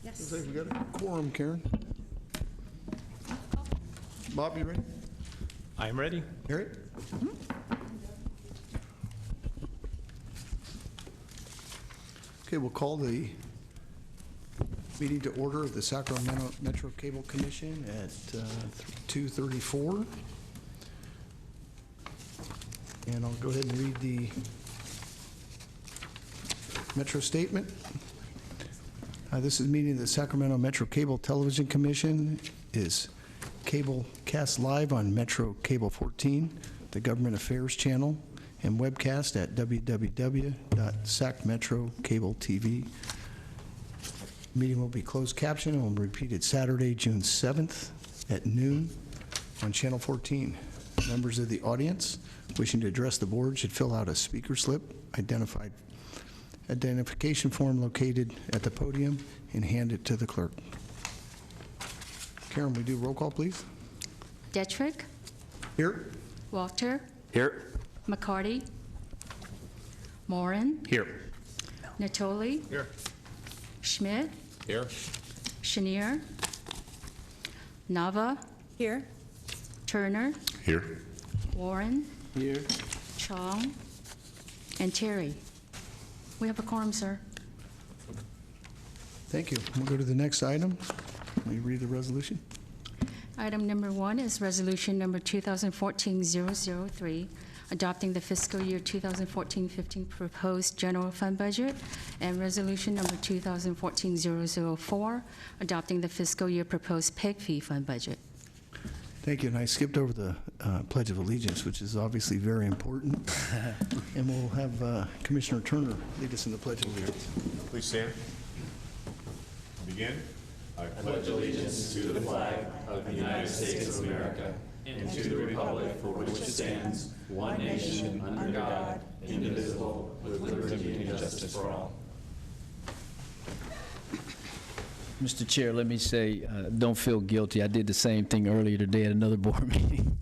Yes. Looks like we got a quorum, Karen. Bob, you ready? I'm ready. Harry? Okay, we'll call the meeting to order of the Sacramento Metro Cable Commission at 2:34. And I'll go ahead and read the Metro statement. This is a meeting of the Sacramento Metro Cable Television Commission. Is cable cast live on Metro Cable 14, the Government Affairs channel, and webcast at www.sacmetrocabletv. Meeting will be closed captioned and will be repeated Saturday, June 7th at noon on Channel 14. Members of the audience wishing to address the board should fill out a speaker slip, identification form located at the podium, and hand it to the clerk. Karen, we do roll call, please? Detrick, Here. Walter, Here. McCarty, Morin, Here. Natoli, Here. Schmidt, Here. Chenier, Nava, Here. Turner, Here. Warren, Here. Chong, and Terry. We have a quorum, sir. Thank you. We'll go to the next item. Will you read the resolution? Item number 1 is resolution number 2014-003, adopting the fiscal year 2014-15 proposed general fund budget, and resolution number 2014-004, adopting the fiscal year proposed PEG fee fund budget. Thank you. And I skipped over the Pledge of Allegiance, which is obviously very important. And we'll have Commissioner Turner lead us in the Pledge of Allegiance. Please stand. Begin. I pledge allegiance to the flag of the United States of America and to the republic for which it stands, one nation, under God, indivisible, with liberty and justice for all. Mr. Chair, let me say, don't feel guilty. I did the same thing earlier today at another board meeting.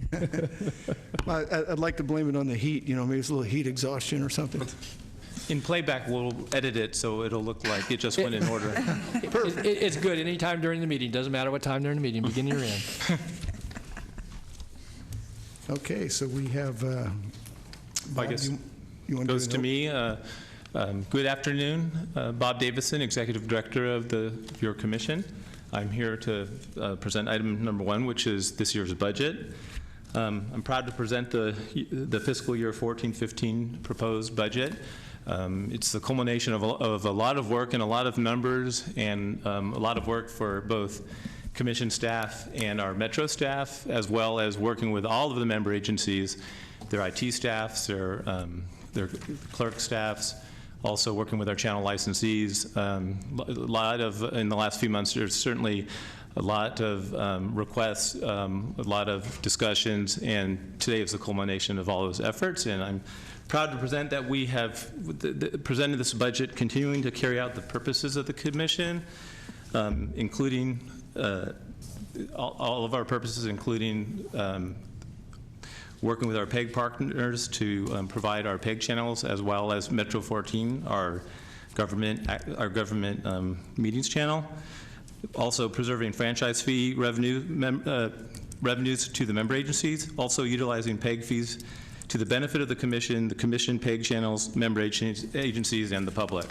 Well, I'd like to blame it on the heat. You know, maybe it's a little heat exhaustion or something. In playback, we'll edit it so it'll look like it just went in order. It's good anytime during the meeting. Doesn't matter what time during the meeting, beginning or end. Okay, so we have, I guess you want goes do to the me. Good afternoon. Bob Davison, Executive Director of your commission. I'm here to present item number 1, which is this year's budget. I'm proud to present the fiscal year 14-15 proposed budget. It's the culmination of a lot of work and a lot of numbers, and a lot of work for both commission staff and our Metro staff, as well as working with all of the member agencies, their IT staffs, their clerk staffs, also working with our channel licensees. In the last few months, there's certainly a lot of requests, a lot of discussions, and today is the culmination of all those efforts. And I'm proud to present that we have presented this budget continuing to carry out the purposes of the commission, including all of our purposes, including working with our PEG partners to provide our PEG channels, as well as Metro 14, our government meetings channel. Also preserving franchise fee revenues to the member agencies. Also utilizing PEG fees to the benefit of the commission PEG channels, member agencies, and the public.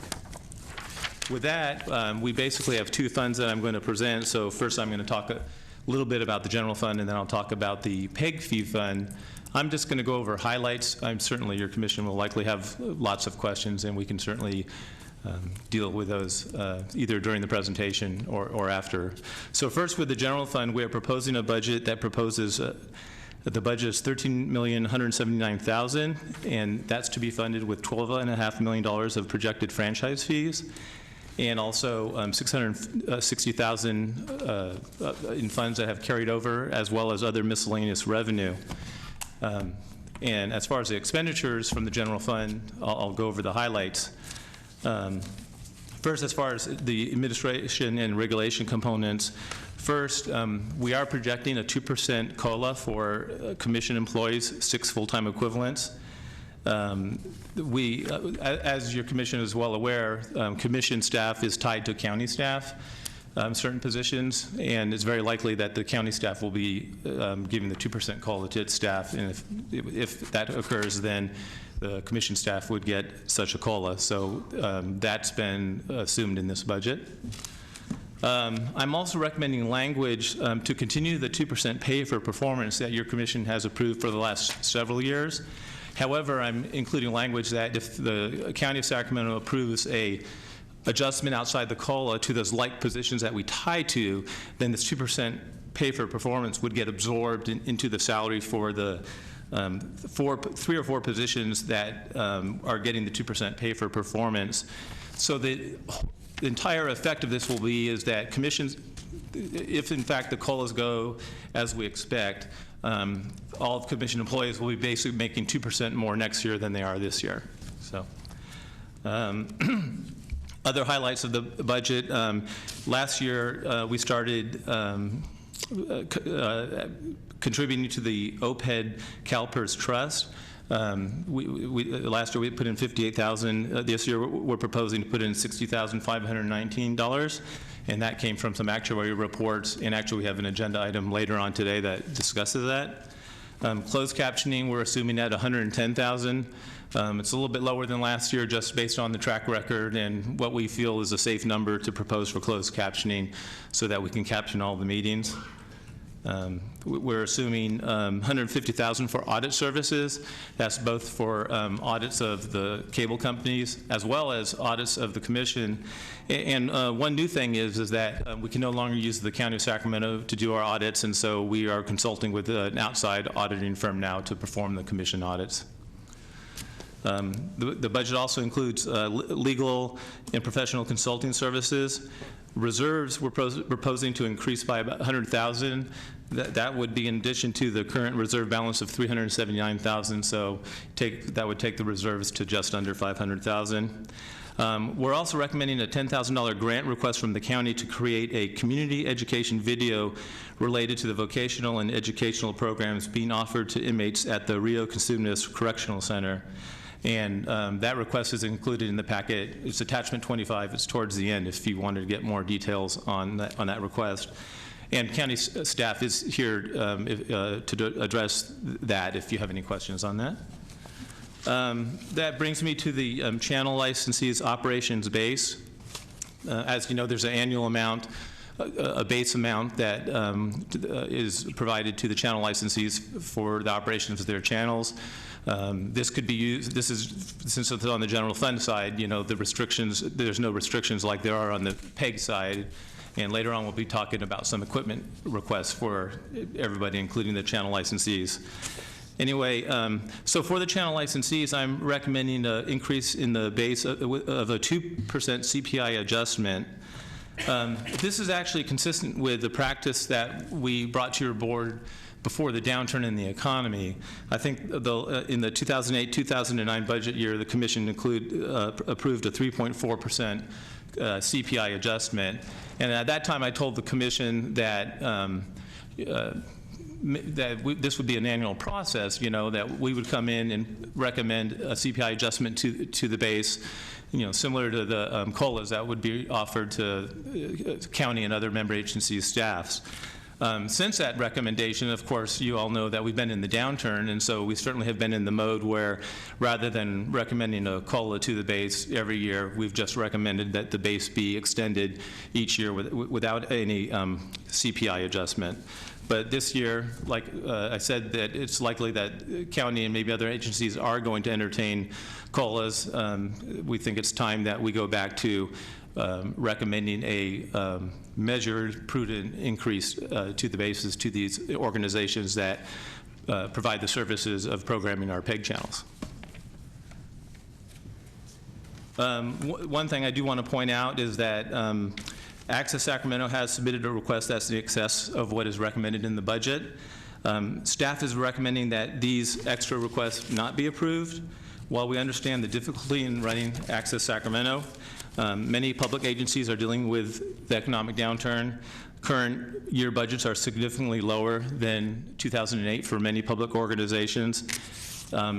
With that, we basically have 2 funds that I'm going to present. So first I'm going to talk a little bit about the general fund, and then I'll talk about the PEG fee fund. I'm just going to go over highlights. Certainly your commission will likely have lots of questions, and we can certainly deal with those either during the presentation or after. So first, with the general fund, we are proposing a budget that proposes the budget is $13,179,000, and that's to be funded with $12.5 million of projected franchise fees, and also $660,000 in funds that have carried over, as well as other miscellaneous revenue. And as far as the expenditures from the general fund, I'll go over the highlights. First, as far as the administration and regulation components, first, we are projecting a 2% COLA for commission employees, 6 full-time equivalents. As your commission is well aware, commission staff is tied to county staff, certain positions, and it's very likely that the county staff will be giving the 2% COLA to its staff, and if that occurs, then the commission staff would get such a COLA. So that's been assumed in this budget. I'm also recommending language to continue the 2% pay for performance that your commission has approved for the last several years. However, I'm including language that if the County of Sacramento approves a adjustment outside the COLA to those like positions that we tie to, then this 2% pay for performance would get absorbed into the salary for the 3 or 4 positions that are getting the 2% pay for performance. So the entire effect of this will be is that commissions, if in fact the COLAs go as we expect, all of commission employees will be basically making 2% more next year than they are this year. So, other highlights of the budget. Last year, we started contributing to the OPED CalPERS Trust. Last year we put in $58,000. This year we're proposing to put in $60,519, and that came from some actuary reports. And actually, we have an agenda item later on today that discusses that. Closed captioning, we're assuming at $110,000. It's a little bit lower than last year, just based on the track record and what we feel is a safe number to propose for closed captioning, so that we can caption all the meetings. We're assuming $150,000 for audit services. That's both for audits of the cable companies as well as audits of the commission. And one new thing is that we can no longer use the County of Sacramento to do our audits, and so we are consulting with an outside auditing firm now to perform the commission audits. The budget also includes legal and professional consulting services. Reserves we're proposing to increase by about $100,000. That would be in addition to the current reserve balance of $379,000. So that would take the reserves to just under $500,000. We're also recommending a $10,000 grant request from the county to create a community education video related to the vocational and educational programs being offered to inmates at the Rio Cosumnes Correctional Center. And that request is included in the packet. It's attachment 25. It's towards the end if you wanted to get more details on that request. And county staff is here to address that if you have any questions on that. That brings me to the channel licensees operations base. As you know, there's an annual amount, a base amount that is provided to the channel licensees for the operations of their channels. This could be used, since it's on the general fund side, you know, there's no restrictions like there are on the PEG side. And later on, we'll be talking about some equipment requests for everybody, including the channel licensees. Anyway, so for the channel licensees, I'm recommending an increase in the base of a 2% CPI adjustment. This is actually consistent with the practice that we brought to your board before the downturn in the economy. I think in the 2008-2009 budget year, the commission approved a 3.4% CPI adjustment. And at that time, I told the commission that this would be an annual process, you know, that we would come in and recommend a CPI adjustment to the base, you know, similar to the COLAs that would be offered to county and other member agency staffs. Since that recommendation, of course, you all know that we've been in the downturn, and so we certainly have been in the mode where rather than recommending a COLA to the base every year, we've just recommended that the base be extended each year without any CPI adjustment. But this year, like I said, that it's likely that county and maybe other agencies are going to entertain COLAs. We think it's time that we go back to recommending a measured, prudent increase to the bases to these organizations that provide the services of programming our PEG channels. One thing I do want to point out is that Access Sacramento has submitted a request that's in excess of what is recommended in the budget. Staff is recommending that these extra requests not be approved. While we understand the difficulty in running Access Sacramento, many public agencies are dealing with the economic downturn. Current year budgets are significantly lower than 2008 for many public organizations.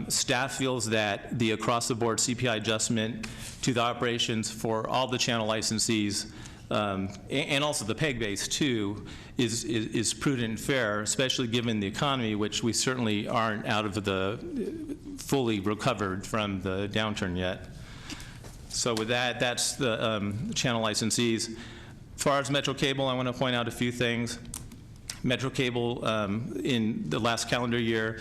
Staff feels that the across-the-board CPI adjustment to the operations for all the channel licensees, and also the PEG base too, is prudent and fair, especially given the economy, which we certainly aren't out of the fully recovered from the downturn yet. So with that, that's the channel licensees. As far as Metro Cable, I want to point out a few things. Metro Cable in the last calendar year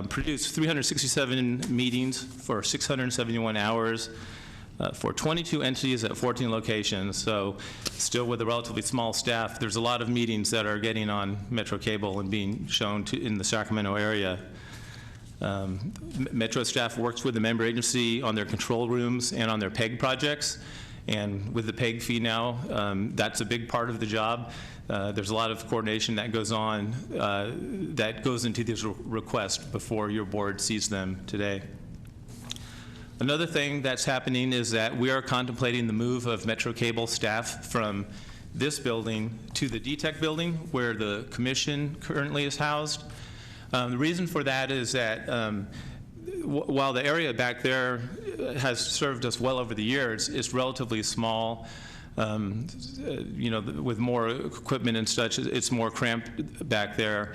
produced 367 meetings for 671 hours for 22 entities at 14 locations. So still with a relatively small staff, there's a lot of meetings that are getting on Metro Cable and being shown in the Sacramento area. Metro staff works with the member agency on their control rooms and on their PEG projects. And with the PEG fee now, that's a big part of the job. There's a lot of coordination that goes on, that goes into these requests before your board sees them today. Another thing that's happening is that we are contemplating the move of Metro Cable staff from this building to the DTEC building where the commission currently is housed. The reason for that is that while the area back there has served us well over the years, it's relatively small. With more equipment and such, it's more cramped back there.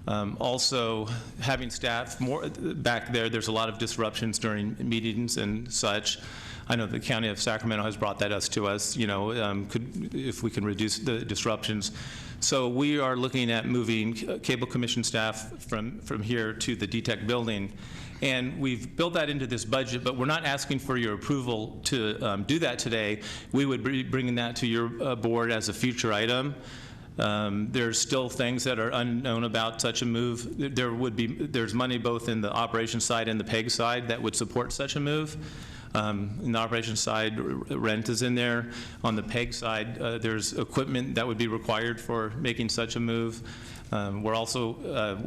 Also, having staff more back there, there's a lot of disruptions during meetings and such. I know the County of Sacramento has brought that to us, if we can reduce the disruptions. So we are looking at moving Cable Commission staff from here to the DTEC building. And we've built that into this budget, but we're not asking for your approval to do that today. We would be bringing that to your board as a future item. There's still things that are unknown about such a move. There's money both in the operations side and the PEG side that would support such a move. In the operations side, rent is in there. On the PEG side, there's equipment that would be required for making such a move. We're also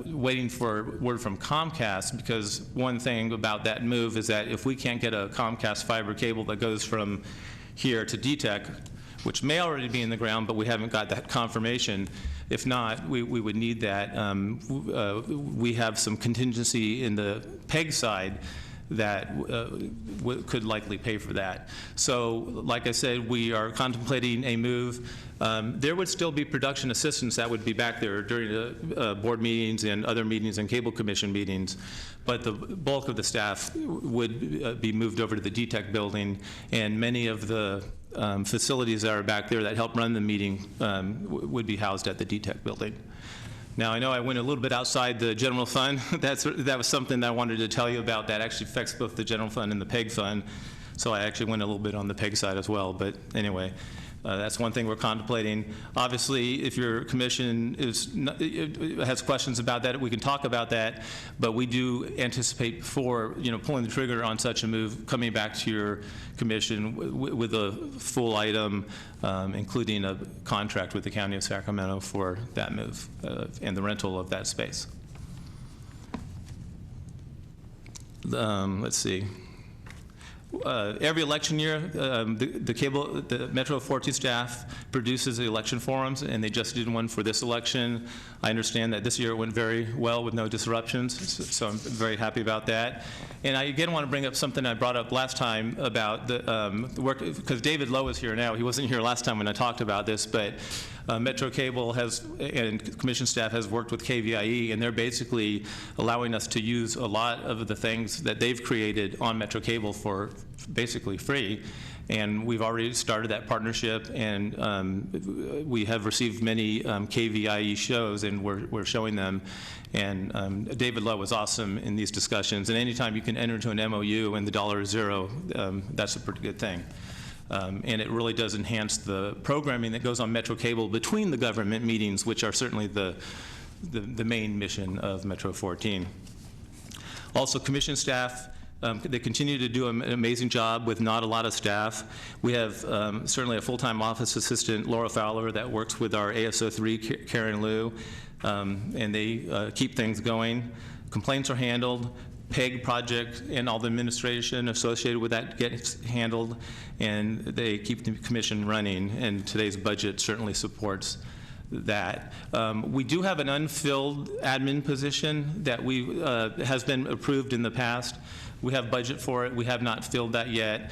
waiting for word from Comcast, because one thing about that move is that if we can't get a Comcast fiber cable that goes from here to DTEC, which may already be in the ground, but we haven't got that confirmation. If not, we would need that. We have some contingency in the PEG side that could likely pay for that. So, like I said, we are contemplating a move. There would still be production assistants that would be back there during the board meetings and other meetings and Cable Commission meetings, but the bulk of the staff would be moved over to the DTEC building, and many of the facilities that are back there that help run the meeting would be housed at the DTEC building. Now, I know I went a little bit outside the general fund. That was something that I wanted to tell you about that actually affects both the general fund and the PEG fund. So I actually went a little bit on the PEG side as well. But anyway, that's one thing we're contemplating. Obviously, if your commission has questions about that, we can talk about that. But we do anticipate before pulling the trigger on such a move, coming back to your commission with a full item, including a contract with the County of Sacramento for that move and the rental of that space. Let's see. Every election year, the Metro 14 staff produces the election forums, and they just did one for this election. I understand that this year it went very well with no disruptions, so I'm very happy about that. And I again want to bring up something I brought up last time about the work, because David Lowe is here now. He wasn't here last time when I talked about this, but Metro Cable and commission staff has worked with KVIE, and they're basically allowing us to use a lot of the things that they've created on Metro Cable for basically free. And we've already started that partnership, and we have received many KVIE shows, and we're showing them. And David Lowe was awesome in these discussions. And anytime you can enter into an MOU and the dollar is zero, that's a pretty good thing. And it really does enhance the programming that goes on Metro Cable between the government meetings, which are certainly the main mission of Metro 14. Also, commission staff, they continue to do an amazing job with not a lot of staff. We have certainly a full-time office assistant, Laura Fowler, that works with our ASO3, Karen Liu, and they keep things going. Complaints are handled. PEG project and all the administration associated with that gets handled, and they keep the commission running, and today's budget certainly supports that. We do have an unfilled admin position that has been approved in the past. We have budget for it. We have not filled that yet.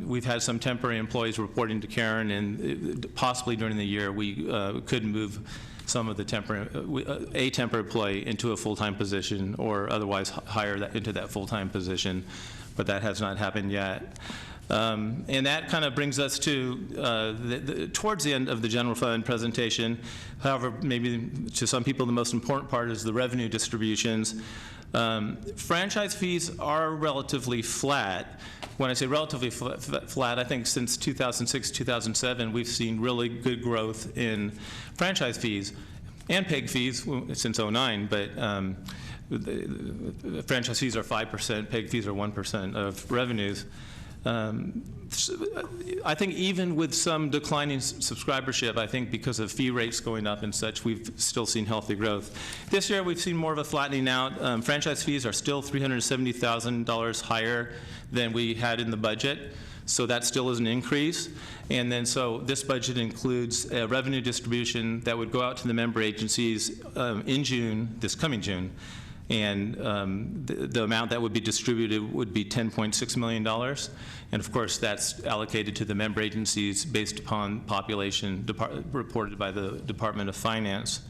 We've had some temporary employees reporting to Karen, and possibly during the year we could move some of the temporary employee into a full-time position, or otherwise hire that into that full-time position, but that has not happened yet. And that kind of brings us to towards the end of the general fund presentation. However, maybe to some people the most important part is the revenue distributions. Franchise fees are relatively flat. When I say relatively flat, I think since 2006, 2007, we've seen really good growth in franchise fees and PEG fees since 09, but the franchise fees are 5%, PEG fees are 1% of revenues. I think even with some declining subscribership, I think because of fee rates going up and such, we've still seen healthy growth. This year, we've seen more of a flattening out. Franchise fees are still $370,000 higher than we had in the budget, so that still is an increase. And then so this budget includes a revenue distribution that would go out to the member agencies in June, this coming June. And the amount that would be distributed would be $10.6 million. And of course, that's allocated to the member agencies based upon population reported by the Department of Finance.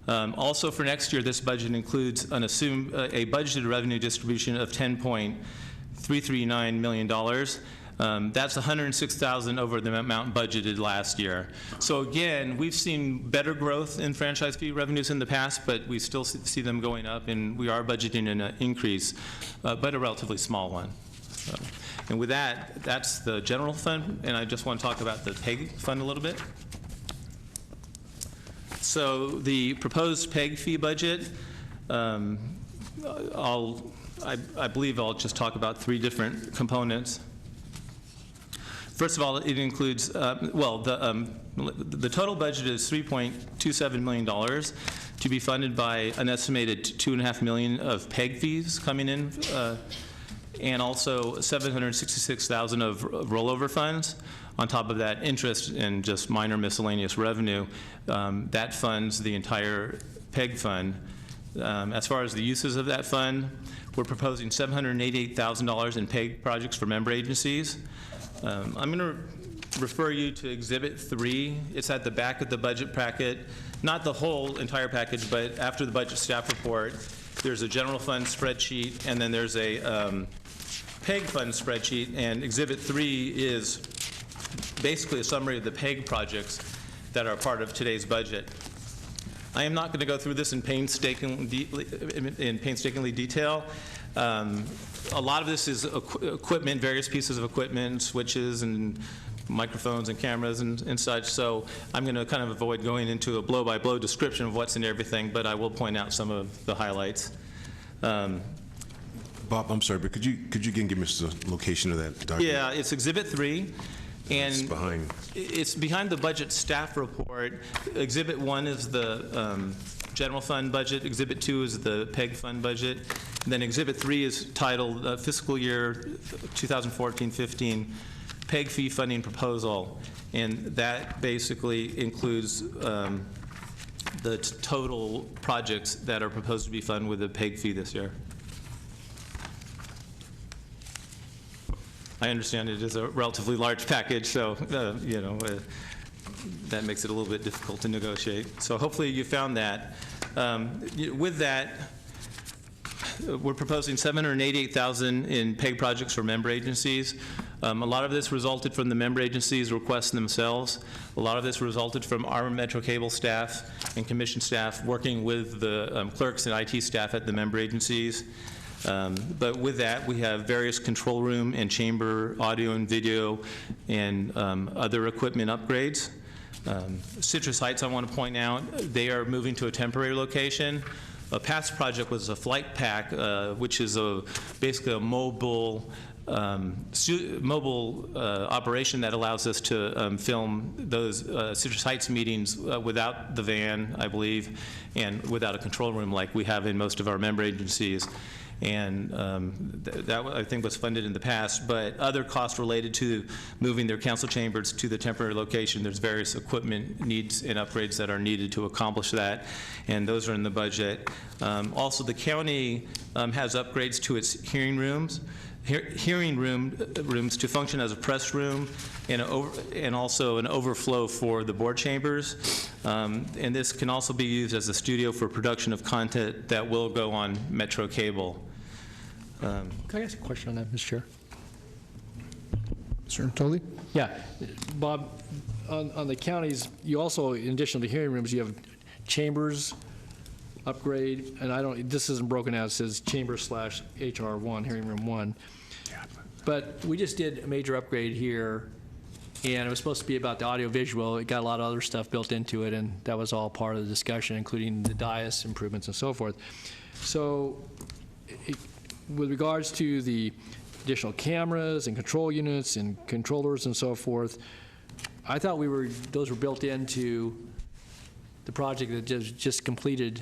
Also for next year, this budget includes a budgeted revenue distribution of $10.339 million. That's $106,000 over the amount budgeted last year. So again, we've seen better growth in franchise fee revenues in the past, but we still see them going up, and we are budgeting an increase, but a relatively small one. So, and with that, that's the general fund, and I just want to talk about the PEG fund a little bit. So the proposed PEG fee budget, I believe I'll just talk about 3 different components. First of all, it includes, the total budget is $3.27 million to be funded by an estimated $2.5 million of PEG fees coming in, and also $766,000 of rollover funds. On top of that, interest and just minor miscellaneous revenue. That funds the entire PEG fund. As far as the uses of that fund, we're proposing $788,000 in PEG projects for member agencies. I'm going to refer you to Exhibit 3. It's at the back of the budget packet. Not the whole entire package, but after the budget staff report, there's a general fund spreadsheet, and then there's a PEG fund spreadsheet, and Exhibit 3 is basically a summary of the PEG projects that are part of today's budget. I am not going to go through this in painstakingly detail. A lot of this is equipment, various pieces of equipment, switches and microphones and cameras and such, so I'm going to kind of avoid going into a blow-by-blow description of what's in everything, but I will point out some of the highlights. Bob, I'm sorry, but could you again give us the location of that document? Yeah, it's Exhibit 3. And it's behind the budget staff report. Exhibit 1 is the general fund budget. Exhibit 2 is the PEG fund budget. And then Exhibit 3 is titled Fiscal Year 2014-15 PEG Fee Funding Proposal. And that basically includes the total projects that are proposed to be funded with a PEG fee this year. I understand it is a relatively large package, so that makes it a little bit difficult to negotiate. So hopefully you found that. With that, we're proposing $788,000 in PEG projects for member agencies. A lot of this resulted from the member agencies' requests themselves. A lot of this resulted from our Metro Cable staff and commission staff working with the clerks and IT staff at the member agencies. But with that, we have various control room and chamber audio and video and other equipment upgrades. Citrus Heights, I want to point out, they are moving to a temporary location. A past project was a flight pack, which is basically a mobile mobile operation that allows us to film those Citrus Heights meetings without the van, I believe, and without a control room like we have in most of our member agencies. And that, I think, was funded in the past. But other costs related to moving their council chambers to the temporary location, there's various equipment needs and upgrades that are needed to accomplish that, and those are in the budget. Also, the county has upgrades to its hearing rooms. Rooms to function as a press room and also an overflow for the board chambers. And this can also be used as a studio for production of content that will go on Metro Cable. Can I ask a question on that, Mr. Chair? Mr. Natoli? Yeah, Bob, on the counties, you also, in addition to hearing rooms, you have chambers upgrade, and this isn't broken out, it says chamber/HR1, hearing room 1. But we just did a major upgrade here, and it was supposed to be about the audio-visual. It got a lot of other stuff built into it, and that was all part of the discussion, including the dais improvements and so forth. So with regards to the additional cameras and control units and controllers and so forth, I thought those were built into the project that just completed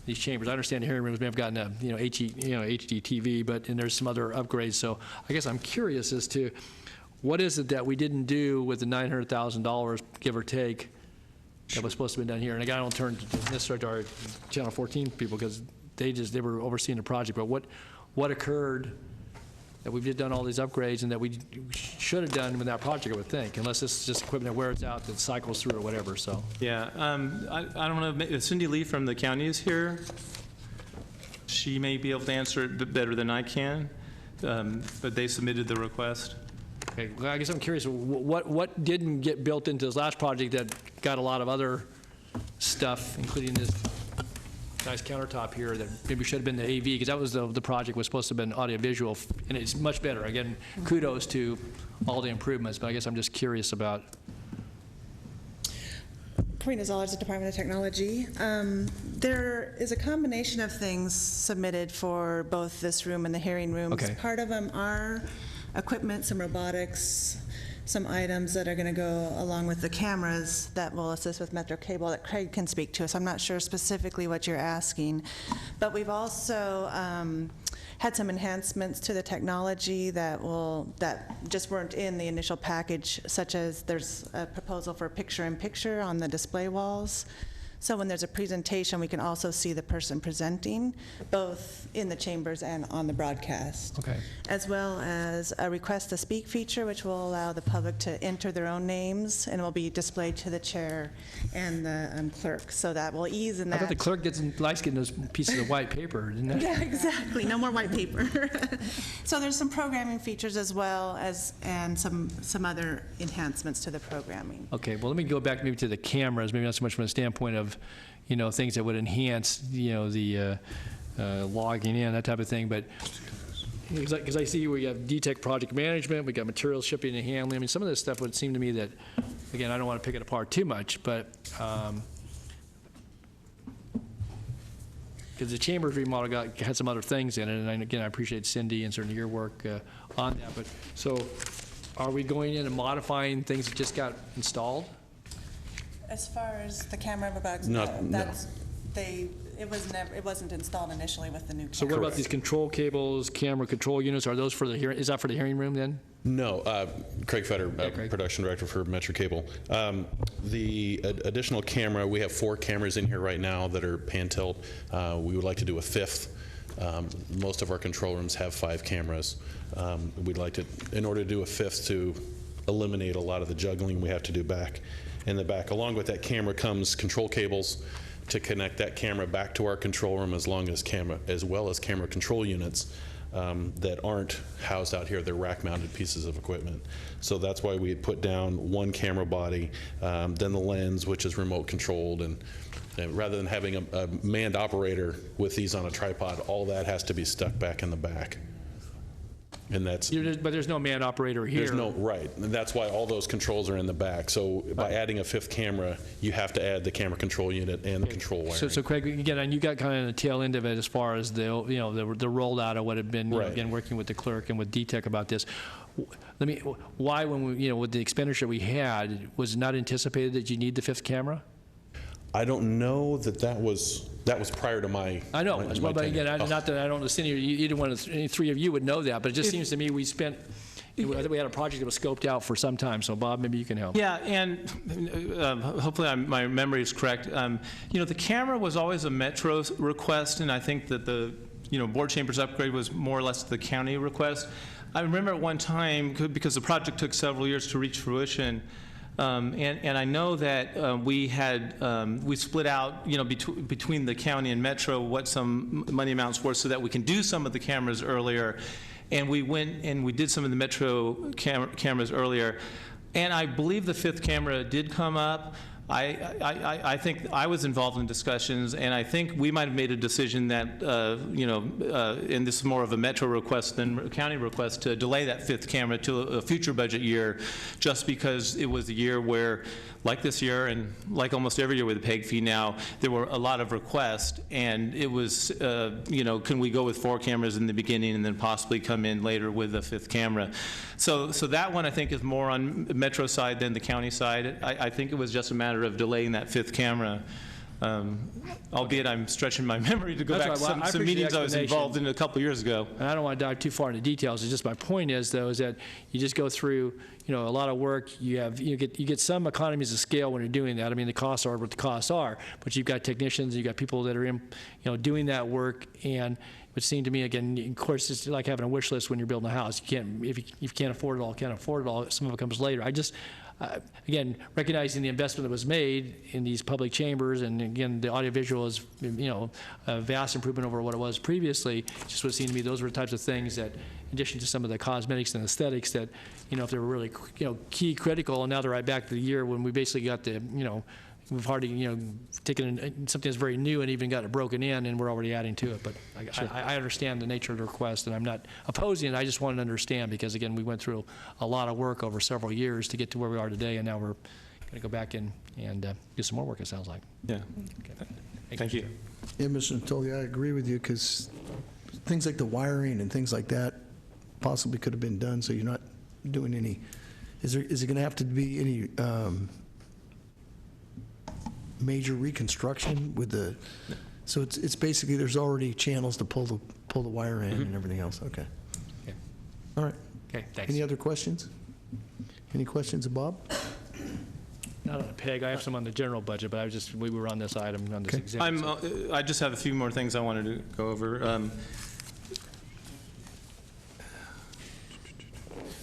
these chambers. I understand the hearing rooms may have gotten a HD TV, and there's some other upgrades. So I guess I'm curious as to what is it that we didn't do with the $900,000, give or take, that was supposed to be done here. And again, I don't turn necessarily to our Channel 14 people because they were overseeing the project. But what occurred that we've just done all these upgrades and that we should have done with that project, I would think, unless this is just equipment that wears out, that cycles through or whatever, so. Yeah, I don't know, Cindy Lee from the county is here. She may be able to answer it better than I can, but they submitted the request. Okay, well, I guess I'm curious, what didn't get built into this last project that got a lot of other stuff, including this nice countertop here that maybe should have been the AV, because that was the project was supposed to have been audiovisual, and it's much better. Again, kudos to all the improvements, but I guess I'm just curious about. Karina Zollers, the Department of Technology. There is a combination of things submitted for both this room and the hearing rooms. Okay. Part of them are equipment, some robotics, some items that are going to go along with the cameras that will assist with Metro Cable that Craig can speak to. So I'm not sure specifically what you're asking. But we've also had some enhancements to the technology that just weren't in the initial package, such as there's a proposal for picture-in-picture on the display walls. So when there's a presentation, we can also see the person presenting, both in the chambers and on the broadcast. Okay. As well as a request to speak feature, which will allow the public to enter their own names, and will be displayed to the chair and the clerk. So that will ease in that. I thought the clerk likes getting those pieces of white paper, didn't it? Yeah, exactly. No more white paper. So there's some programming features as well as, and some other enhancements to the programming. Okay, well, let me go back maybe to the cameras, maybe not so much from the standpoint of, things that would enhance, the logging in, that type of thing, but because I see we have DTEC project management, we got materials shipping and handling. I mean, some of this stuff would seem to me that, again, I don't want to pick it apart too much, but because the chambers remodel had some other things in it, and again, I appreciate Cindy and certainly your work on that. But so, are we going in and modifying things that just got installed? As far as the camera robotics, it wasn't installed initially with the new camera. So what about these control cables, camera control units? Are those for the hearing? Is that for the hearing room then? No, Craig Fetter, Craig. Production Director for Metro Cable. The additional camera, we have 4 cameras in here right now that are pan-tilt. We would like to do a 5th. Most of our control rooms have 5 cameras. We'd like to, in order to do a 5th, to eliminate a lot of the juggling we have to do back in the back. Along with that camera comes control cables to connect that camera back to our control room, as well as camera control units that aren't housed out here. They're rack-mounted pieces of equipment. So that's why we had put down 1 camera body, then the lens, which is remote controlled, and rather than having a manned operator with these on a tripod, all that has to be stuck back in the back. And that's, But there's no man operator here. there's no, right, and that's why all those controls are in the back. So by adding a 5th camera, you have to add the camera control unit and the control wiring. So Craig, again, and you got kind of the tail end of it as far as the rollout of what had been, Right. again, working with the clerk and with DTEC about this. Why, when we, with the expenditure we had, was it not anticipated that you need the 5th camera? I don't know that was prior to my. I know, my but again, tenure. not that I don't listen to you, either one of the three of you would know that, but it just seems to me we spent, I think we had a project that was scoped out for some time, so Bob, maybe you can help. Yeah, and hopefully my memory is correct. The camera was always a Metro request, and I think that the board chambers upgrade was more or less the county request. I remember at one time, because the project took several years to reach fruition, and I know that we split out, between the county and Metro what some money amounts were so that we can do some of the cameras earlier. And we went and we did some of the Metro cameras earlier. And I believe the 5th camera did come up. I think I was involved in discussions, and I think we might have made a decision that, and this is more of a Metro request than a county request, to delay that 5th camera to a future budget year, just because it was a year where, like this year and like almost every year with the PEG fee now, there were a lot of requests, and it was, can we go with 4 cameras in the beginning and then possibly come in later with a 5th camera? So that one I think is more on Metro side than the county side. I think it was just a matter of delaying that 5th camera. Albeit I'm stretching my memory to go back to some meetings I was involved in a couple years ago. And I don't want to dive too far into details. It's just my point is, though, is that you just go through, a lot of work. You get some economies of scale when you're doing that. I mean, the costs are what the costs are, but you've got technicians, you've got people that are in, doing that work. And it would seem to me, again, of course, it's like having a wish list when you're building a house. You can't, if you can't afford it all, can't afford it all. Some of it comes later. Again, recognizing the investment that was made in these public chambers, and again, the audiovisual is, a vast improvement over what it was previously. Just would seem to me those were the types of things that, in addition to some of the cosmetics and aesthetics, that, if they were really, key critical, and now they're right back to the year when we basically got the, we've already, taken something that's very new and even got it broken in, and we're already adding to it. But I understand the nature of the request, and I'm not opposing it. I just want to understand, because again, we went through a lot of work over several years to get to where we are today, and now we're going to go back and do some more work, it sounds like. Yeah. Okay. Thank you. Yeah, Mr. Natoli, I agree with you, because things like the wiring and things like that possibly could have been done, so you're not doing any, is it going to have to be any major reconstruction with the, so it's basically there's already channels to pull the wire in and everything else. Okay. Okay. All right. Okay, thanks. Any other questions? Any questions of Bob? Not on the PEG. I have some on the general budget, but we were on this item, on this Okay. exhibit. I just have a few more things I wanted to go over.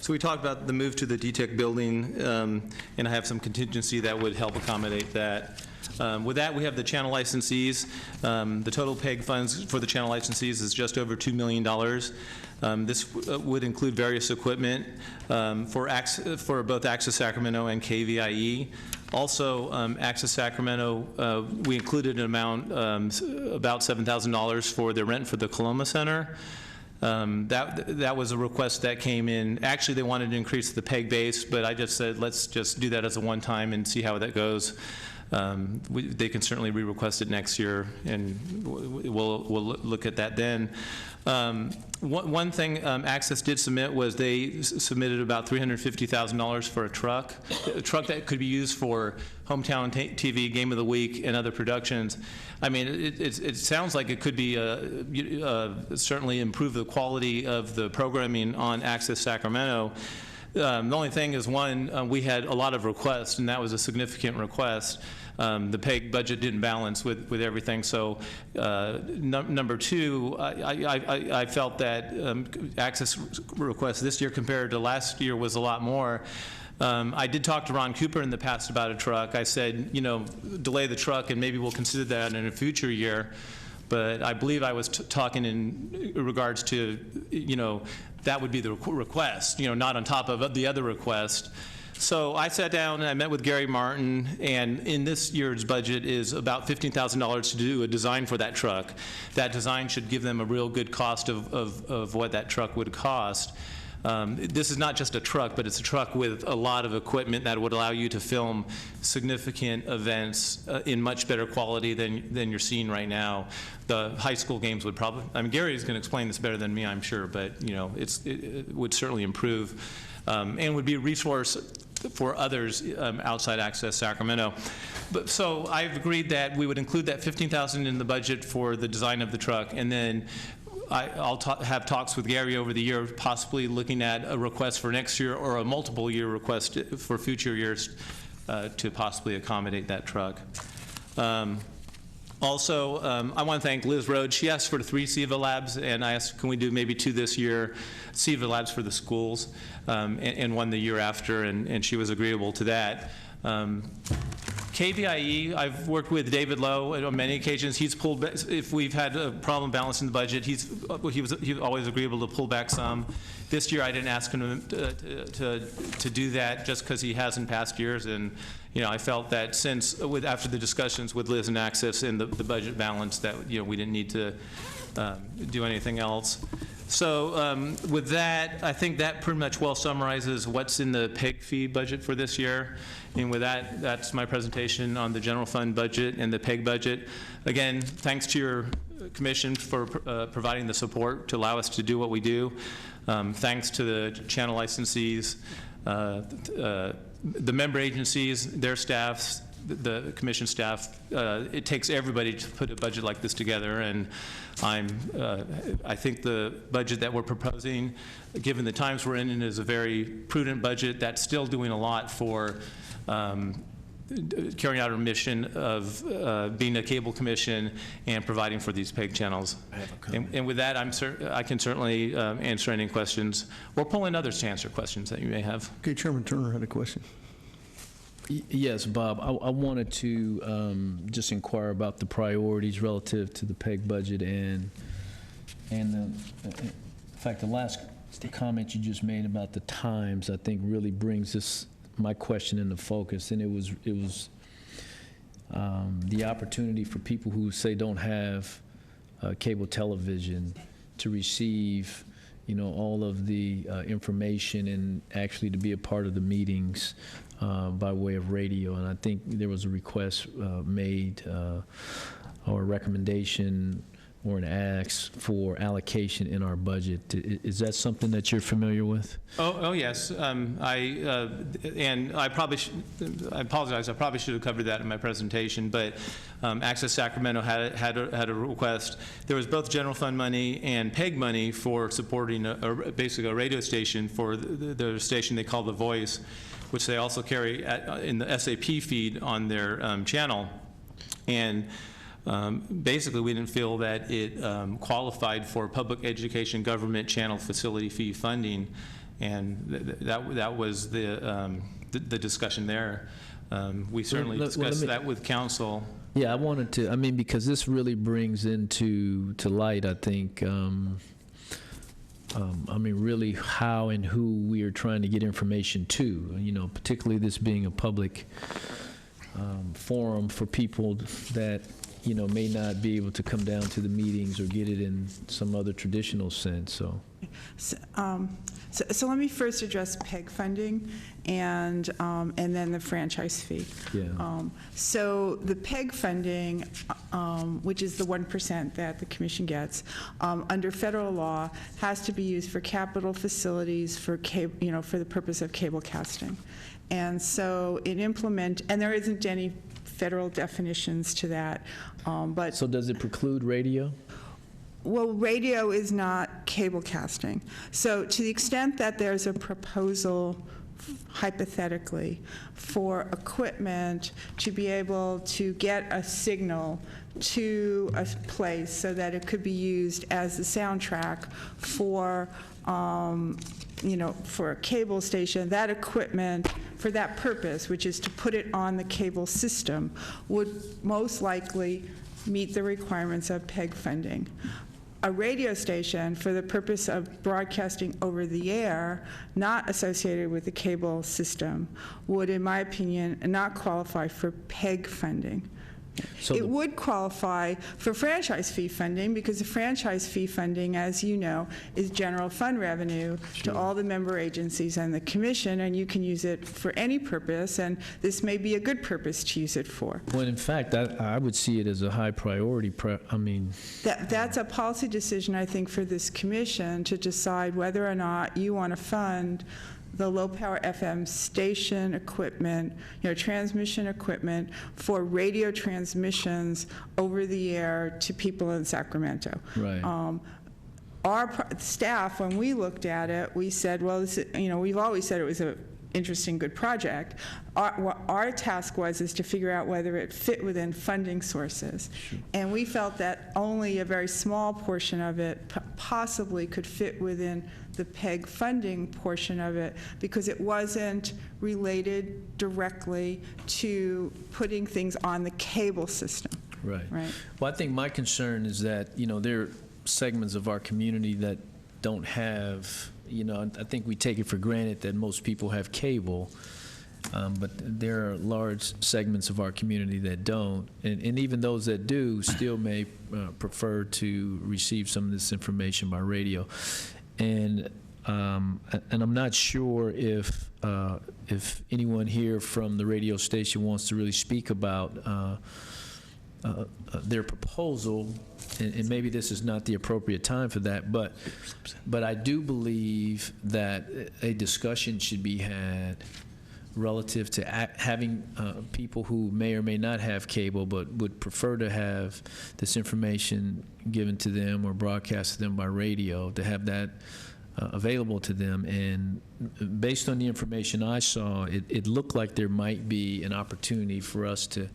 So we talked about the move to the DTEC building, and I have some contingency that would help accommodate that. With that, we have the channel licensees. The total PEG funds for the channel licensees is just over $2 million. This would include various equipment for both Access Sacramento and KVIE. Also, Access Sacramento, we included an amount, about $7,000 for the rent for the Coloma Center. That was a request that came in. Actually, they wanted to increase the PEG base, but I just said, let's just do that as a one-time and see how that goes. They can certainly re-request it next year, and we'll look at that then. One thing Access did submit was they submitted about $350,000 for a truck that could be used for Hometown TV, Game of the Week, and other productions. I mean, it sounds like it could be certainly improve the quality of the programming on Access Sacramento. The only thing is, one, we had a lot of requests, and that was a significant request. The PEG budget didn't balance with everything. So number two, I felt that Access requests this year compared to last year was a lot more. I did talk to Ron Cooper in the past about a truck. I said, delay the truck and maybe we'll consider that in a future year. But I believe I was talking in regards to, that would be the request, not on top of the other request. So I sat down and I met with Gary Martin, and in this year's budget is about $15,000 to do a design for that truck. That design should give them a real good cost of what that truck would cost. This is not just a truck, but it's a truck with a lot of equipment that would allow you to film significant events in much better quality than you're seeing right now. The high school games would probably, I mean, Gary's going to explain this better than me, I'm sure, but you know, it would certainly improve and would be a resource for others outside Access Sacramento. But so I've agreed that we would include that $15,000 in the budget for the design of the truck, and then I'll have talks with Gary over the year, possibly looking at a request for next year or a multiple year request for future years to possibly accommodate that truck. Also, I want to thank Liz Rhodes. She asked for 3 SEVA labs, and I asked, can we do maybe 2 this year, SEVA labs for the schools, and 1 the year after, and she was agreeable to that. KVIE, I've worked with David Lowe on many occasions. He's pulled back, if we've had a problem balancing the budget, he was always agreeable to pull back some. This year I didn't ask him to do that just because he has in past years, and you know, I felt that since after the discussions with Liz and Access and the budget balance that we didn't need to do anything else. So with that, I think that pretty much well summarizes what's in the PEG fee budget for this year. And with that, that's my presentation on the general fund budget and the PEG budget. Again, thanks to your commission for providing the support to allow us to do what we do. Thanks to the channel licensees, the member agencies, their staffs, the commission staff. It takes everybody to put a budget like this together, and I think the budget that we're proposing, given the times we're in, is a very prudent budget that's still doing a lot for carrying out our mission of being a cable commission and providing for these PEG channels. And with that, I can certainly answer any questions, or pull in others to answer questions that you may have. Okay, Chairman Turner had a question. Yes, Bob, I wanted to just inquire about the priorities relative to the PEG budget and in fact, the last comment you just made about the times, I think really brings my question into focus, and it was the opportunity for people who say don't have cable television to receive all of the information and actually to be a part of the meetings by way of radio. And I think there was a request made or a recommendation or an ask for allocation in our budget. Is that something that you're familiar with? Oh yes. And I apologize. I probably should have covered that in my presentation. But Access Sacramento had a request. There was both general fund money and PEG money for supporting basically a radio station for the station they call The Voice, which they also carry in the SAP feed on their channel. And basically, we didn't feel that it qualified for public education government channel facility fee funding, and that was the discussion there. We certainly discussed that with council. Yeah, I wanted to. Because this really brings into light, I think. Really how and who we are trying to get information to. Particularly this being a public forum for people that may not be able to come down to the meetings or get it in some other traditional sense. So let me first address PEG funding and then the franchise fee. Yeah. So the PEG funding, which is the 1% that the commission gets, under federal law, has to be used for capital facilities for cable, for the purpose of cable casting, and so and there isn't any federal definitions to that. But so does it preclude radio? Well, radio is not cable casting. So to the extent that there's a proposal, hypothetically, for equipment to be able to get a signal to a place so that it could be used as the soundtrack for for a cable station, that equipment for that purpose, which is to put it on the cable system, would most likely meet the requirements of PEG funding. a radio station for the purpose of broadcasting over the air, not associated with the cable system, would, in my opinion, not qualify for PEG funding. So It would qualify for franchise fee funding, because the franchise fee funding, as you know, is general fund revenue to all the member agencies and the commission, and you can use it for any purpose, and this may be a good purpose to use it for. Well, in fact, I would see it as a high priority. That's a policy decision, I think, for this commission to decide whether or not you want to fund the low-power FM station equipment, transmission equipment for radio transmissions over the air to people in Sacramento. Right. Our staff, when we looked at it, we said, well, this is, we've always said it was a interesting, good project. What our task is to figure out whether it fit within funding sources. Sure. And we felt that only a very small portion of it possibly could fit within the PEG funding portion of it, because it wasn't related directly to putting things on the cable system. Right. Right. Well, I think my concern is that, there are segments of our community that don't have, I think we take it for granted that most people have cable, but there are large segments of our community that don't, and even those that do still may prefer to receive some of this information by radio. And I'm not sure if anyone here from the radio station wants to really speak about their proposal, and maybe this is not the appropriate time for that, but I do believe that a discussion should be had relative to having people who may or may not have cable but would prefer to have this information given to them or broadcast to them by radio, to have that available to them. And based on the information I saw, it looked like there might be an opportunity for us to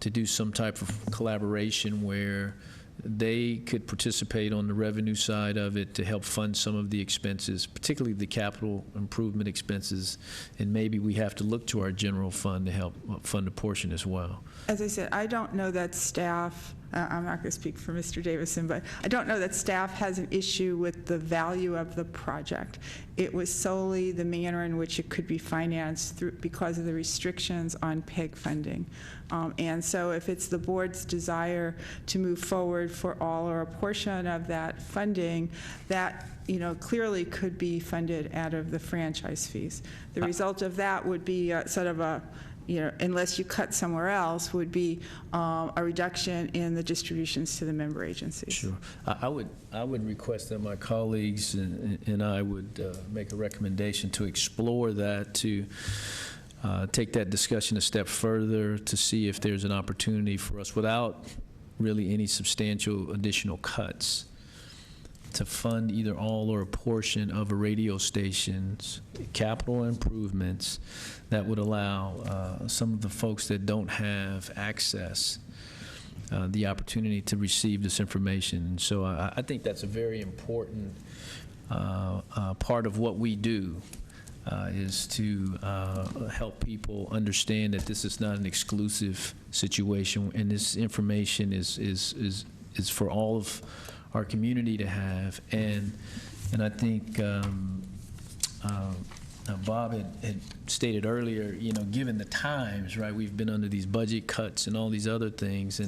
do some type of collaboration where they could participate on the revenue side of it to help fund some of the expenses, particularly the capital improvement expenses, and maybe we have to look to our general fund to help fund a portion as well. As I said, I don't know that staff, I'm not going to speak for Mr. Davison, but I don't know that staff has an issue with the value of the project. It was solely the manner in which it could be financed because of the restrictions on PEG funding. And so if it's the board's desire to move forward for all or a portion of that funding, that clearly could be funded out of the franchise fees. The result of that would be sort of a, unless you cut somewhere else, would be a reduction in the distributions to the member agencies. Sure. I would request that my colleagues and I would make a recommendation to explore that, to take that discussion a step further, to see if there's an opportunity for us, without really any substantial additional cuts, to fund either all or a portion of a radio station's capital improvements that would allow some of the folks that don't have access the opportunity to receive this information. And so I think that's a very important part of what we do, is to help people understand that this is not an exclusive situation, and this information is for all of our community to have. And I think Bob had stated earlier, given the times, right, we've been under these budget cuts and all these other things,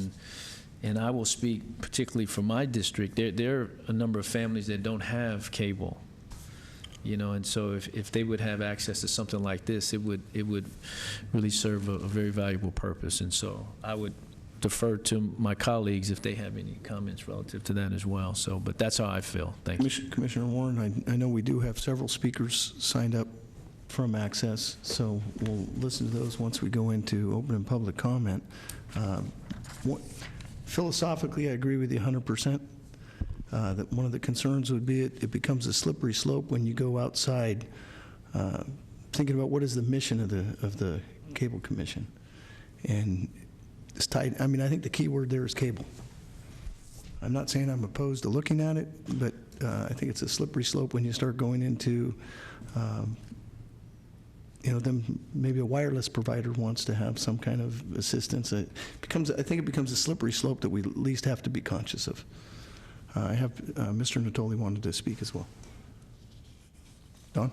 and I will speak particularly for my district. There are a number of families that don't have cable, and so if they would have access to something like this, it would really serve a very valuable purpose. And so I would defer to my colleagues if they have any comments relative to that as well. So, but that's how I feel. Thank you. Commissioner Warren, I know we do have several speakers signed up from Access, so we'll listen to those once we go into open and public comment. Philosophically, I agree with you 100%. That one of the concerns would be it becomes a slippery slope when you go outside, thinking about what is the mission of the Cable Commission. And it's tied. I mean, I think the key word there is cable. I'm not saying I'm opposed to looking at it, but I think it's a slippery slope when you start going into, then maybe a wireless provider wants to have some kind of assistance. I think it becomes a slippery slope that we at least have to be conscious of. I have Mr. Natoli wanted to speak as well. Don?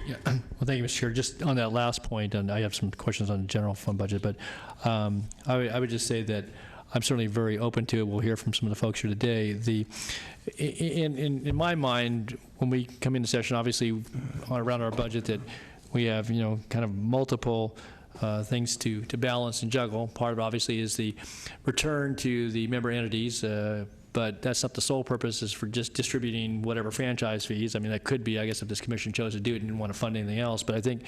Yeah, well, thank you, Mr. Chair. Just on that last point, and I have some questions on the general fund budget, but I would just say that I'm certainly very open to it. We'll hear from some of the folks here today. In my mind, when we come into session, obviously around our budget, that we have kind of multiple things to balance and juggle. Part of it obviously is the return to the member entities, but that's not the sole purpose, is for just distributing whatever franchise fees. I mean, that could be, I guess, if this commission chose to do it and didn't want to fund anything else. But I think,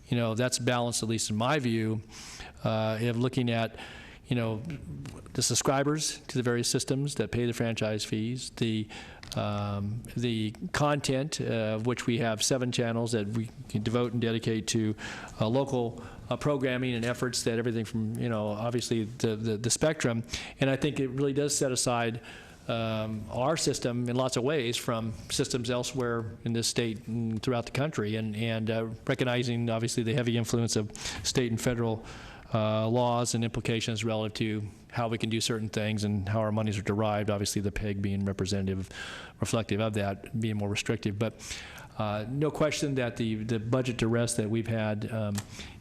that's balanced, at least in my view, of looking at, the subscribers to the various systems that pay the franchise fees, the content, of which we have 7 channels that we can devote and dedicate to local programming and efforts, that everything from, obviously the spectrum. And I think it really does set aside our system in lots of ways from systems elsewhere in this state and throughout the country, and recognizing, obviously, the heavy influence of state and federal laws and implications relative to how we can do certain things and how our monies are derived, obviously the PEG being reflective of that, being more restrictive. But no question that the budget duress that we've had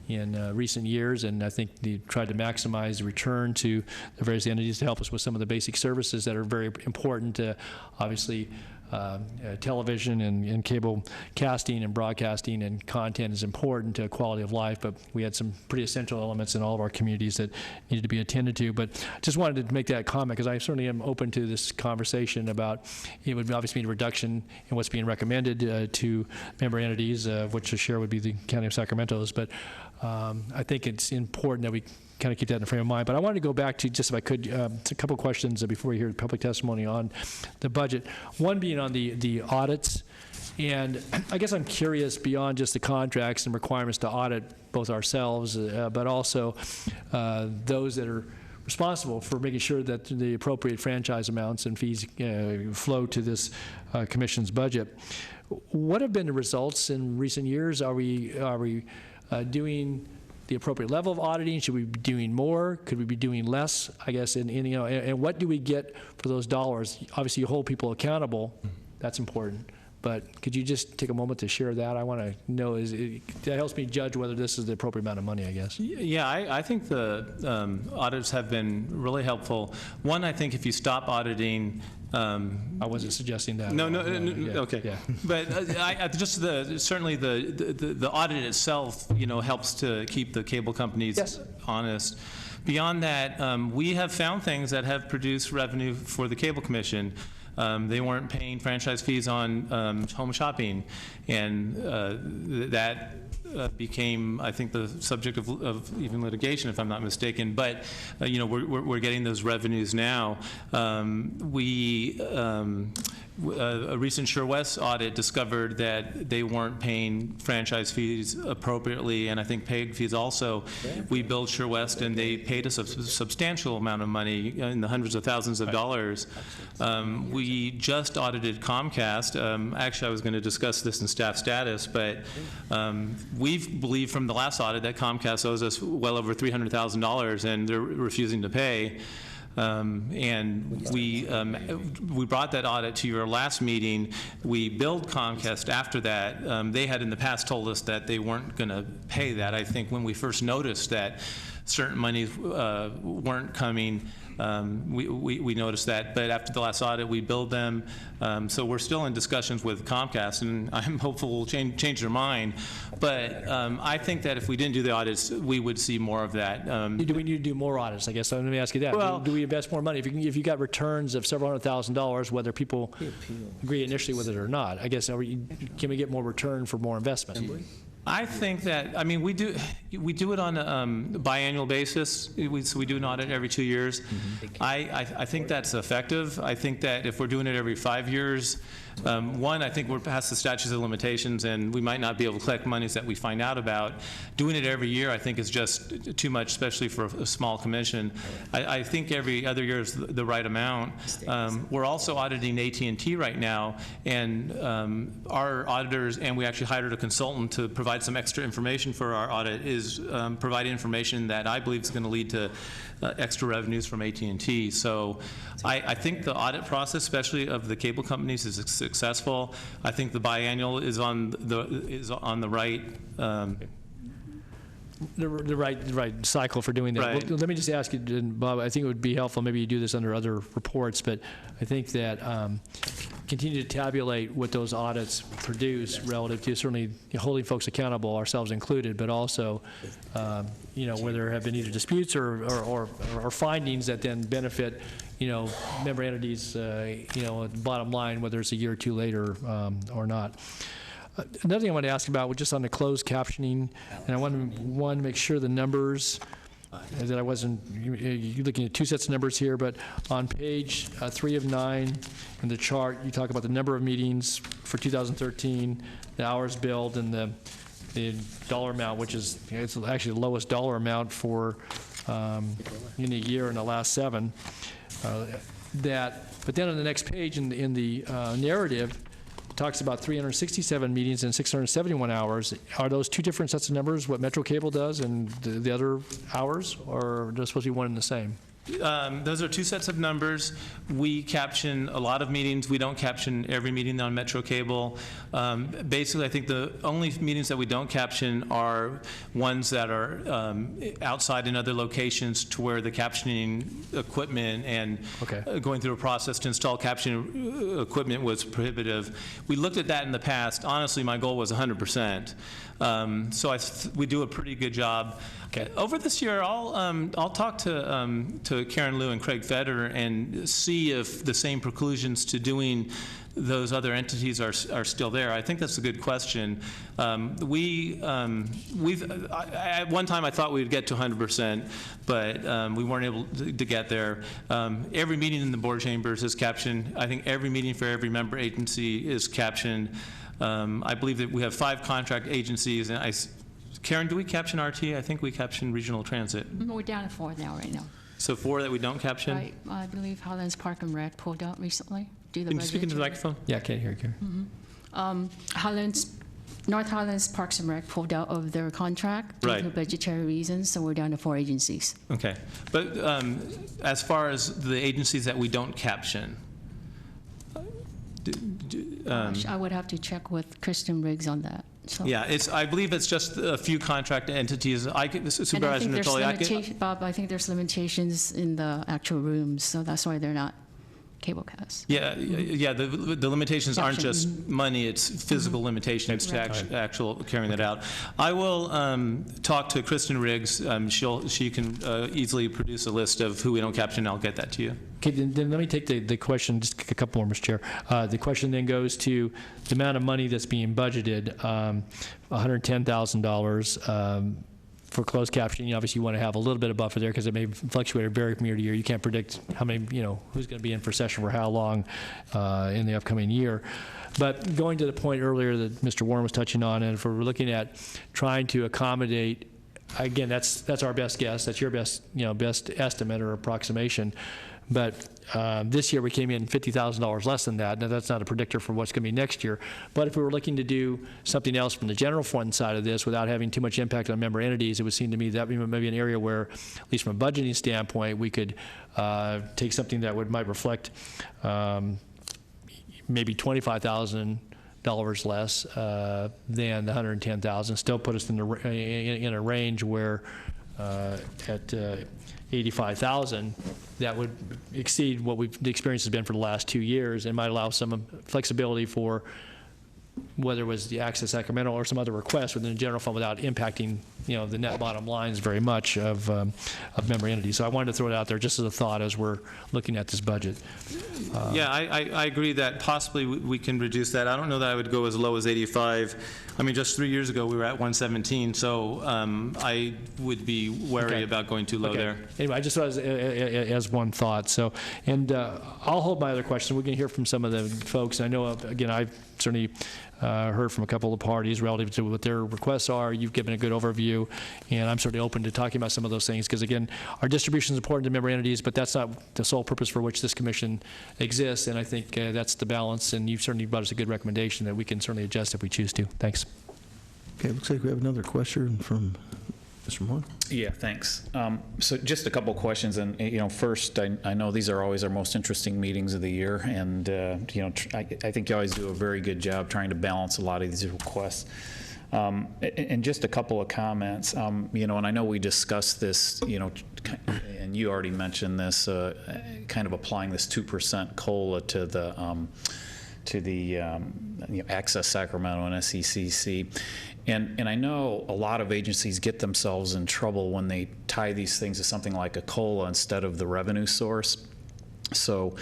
in recent years, and I think they tried to maximize the return to the various entities to help us with some of the basic services that are very important, obviously television and cable casting and broadcasting and content is important to quality of life, but we had some pretty essential elements in all of our communities that needed to be attended to. But just wanted to make that comment because I certainly am open to this conversation about it would obviously mean a reduction in what's being recommended to member entities, which the share would be the County of Sacramento's. But I think it's important that we kind of keep that in the frame of mind. But I wanted to go back to, just if I could, a couple questions before we hear the public testimony on the budget. One being on the audits. And I guess I'm curious, beyond just the contracts and requirements to audit both ourselves, but also those that are responsible for making sure that the appropriate franchise amounts and fees flow to this commission's budget. What have been the results in recent years? Are we doing the appropriate level of auditing? Should we be doing more? Could we be doing less? I guess, and what do we get for those dollars? Obviously, you hold people accountable. That's important. But could you just take a moment to share that? I want to know, that helps me judge whether this is the appropriate amount of money, I guess. Yeah, I think the audits have been really helpful. One, I think if you stop auditing, I wasn't suggesting that. No, Yeah, okay. Yeah. But certainly the audit itself, helps to keep the cable companies honest. Beyond that, we have found things that have produced revenue for the Cable Commission. They weren't paying franchise fees on home shopping, and that became, I think, the subject of even litigation, if I'm not mistaken. But we're getting those revenues now. A recent Sure West audit discovered that they weren't paying franchise fees appropriately, and I think PEG fees also. We billed Sure West, and they paid us a substantial amount of money, in the hundreds of thousands of dollars. We just audited Comcast. Actually, I was going to discuss this in staff status, but we believe from the last audit that Comcast owes us well over $300,000, and they're refusing to pay. And we brought that audit to your last meeting. We billed Comcast after that. They had in the past told us that they weren't going to pay that. I think when we first noticed that certain monies weren't coming, we noticed that. But after the last audit, we billed them. So we're still in discussions with Comcast, and I'm hopeful we'll change their mind. But I think that if we didn't do the audits, we would see more of that. Do we need to do more audits? I guess. So let me ask you that. Well, do we invest more money? If you got returns of several $100,000, whether people agree initially with it or not, I guess, can we get more return for more investment? I think that, I mean, we do it on a biannual basis. So we do an audit every 2 years. I think that's effective. I think that if we're doing it every 5 years, one, I think we're past the statutes of limitations, and we might not be able to collect monies that we find out about. Doing it every year, I think, is just too much, especially for a small commission. I think every other year is the right amount. We're also auditing AT&T right now, and our auditors, and we actually hired a consultant to provide provide some extra information for our audit is providing information that I believe is going to lead to extra revenues from AT&T. So I think the audit process, especially of the cable companies, is successful. I think the biannual is on the right. The right cycle for doing that. Right. Well, let me just ask you, Bob, I think it would be helpful, maybe you do this under other reports, but I think that continue to tabulate what those audits produce relative to certainly holding folks accountable, ourselves included, but also, where there have been either disputes or findings that then benefit, member entities, bottom line, whether it's a year or two later or not. Another thing I wanted to ask about was just on the closed captioning, and I wanted to make sure the numbers, that I wasn't, you're looking at two sets of numbers here, but on page 3 of 9 in the chart, you talk about the number of meetings for 2013, the hours billed, and the dollar amount, which is it's actually the lowest dollar amount for in a year in the last 7. But then on the next page in the narrative, talks about 367 meetings and 671 hours. Are those two different sets of numbers, what Metro Cable does and the other hours, or are they supposed to be one and the same? Those are two sets of numbers. We caption a lot of meetings. We don't caption every meeting on Metro Cable. Basically, I think the only meetings that we don't caption are ones that are outside in other locations to where the captioning equipment and going through a process to install captioning equipment was prohibitive. We looked at that in the past. Honestly, my goal was 100%. So we do a pretty good job. Over this year, I'll talk to Karen Liu and Craig Feder and see if the same preclusions to doing those other entities are still there. I think that's a good question. At one time I thought we would get to 100%, but we weren't able to get there. Every meeting in the board chambers is captioned. I think every meeting for every member agency is captioned. I believe that we have 5 contract agencies, and Karen, do we caption RT? I think we caption regional transit. We're down to 4 now, right now. So 4 that we don't caption? Right. I believe Highlands Park and Rec pulled out recently. Can you speak into the microphone? Yeah, I can't hear you, Karen. North Highlands Parks and Rec pulled out of their contract due to budgetary reasons, so we're down to 4 agencies. Okay. But as far as the agencies that we don't caption, I would have to check with Kristen Riggs on that. So. Yeah, I believe it's just a few contract entities. Supervisor Natoli, Bob, I think there's limitations in the actual rooms, so that's why they're not cablecast. Yeah. The limitations aren't just money; it's physical limitations to actual carrying that out. I will talk to Kristen Riggs. She can easily produce a list of who we don't caption. I'll get that to you. Okay, then let me take the question, just a couple more, Mr. Chair. The question then goes to the amount of money that's being budgeted, $110,000 for closed captioning. Obviously, you want to have a little bit of buffer there because it may fluctuate or vary from year to year. You can't predict how many, who's going to be in for session for how long in the upcoming year. But going to the point earlier that Mr. Warren was touching on, and if we're looking at trying to accommodate, again, that's our best guess. That's your best estimate or approximation. But this year we came in $50,000 less than that. Now that's not a predictor for what's going to be next year. But if we were looking to do something else from the general fund side of this without having too much impact on member entities, it would seem to me that may be an area where, at least from a budgeting standpoint, we could take something that might reflect maybe $25,000 less than the $110,000. Still put us in a range where at $85,000, that would exceed what the experience has been for the last 2 years, and might allow some flexibility for whether it was the Access Sacramento or some other request within the general fund without impacting, the net bottom lines very much of member entities. So I wanted to throw it out there just as a thought as we're looking at this budget. Yeah, I agree that possibly we can reduce that. I don't know that I would go as low as 85. I mean, just 3 years ago we were at 117, so I would be wary about going too low there. Anyway, I just thought as one thought. So, and I'll hold my other questions. We're going to hear from some of the folks. I know, again, I've certainly heard from a couple of parties relative to what their requests are. You've given a good overview, and I'm certainly open to talking about some of those things because, again, our distribution is important to member entities, but that's not the sole purpose for which this commission exists, and I think that's the balance, and you've certainly brought us a good recommendation that we can certainly adjust if we choose to. Thanks. Okay, looks like we have another question from Mr. Moore. Yeah, thanks. So just a couple questions, and first, I know these are always our most interesting meetings of the year, and I think you always do a very good job trying to balance a lot of these requests. And just a couple of comments, and I know we discussed this, and you already mentioned this, kind of applying this 2% COLA to the Access Sacramento and SECC. And I know a lot of agencies get themselves in trouble when they tie these things to something like a COLA instead of the revenue source. So,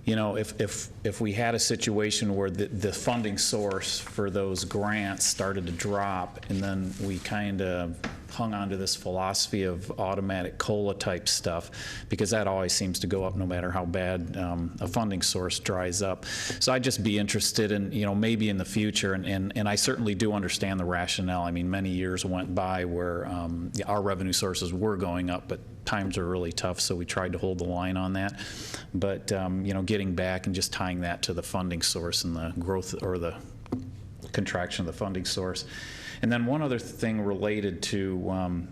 if we had a situation where the funding source for those grants started to drop, and then we kind of hung on to this philosophy of automatic COLA type stuff, because that always seems to go up no matter how bad a funding source dries up. So I'd just be interested in, maybe in the future, and I certainly do understand the rationale. I mean, many years went by where our revenue sources were going up, but times are really tough, so we tried to hold the line on that. But, getting back and just tying that to the funding source and the growth or the contraction of the funding source. And then one other thing related to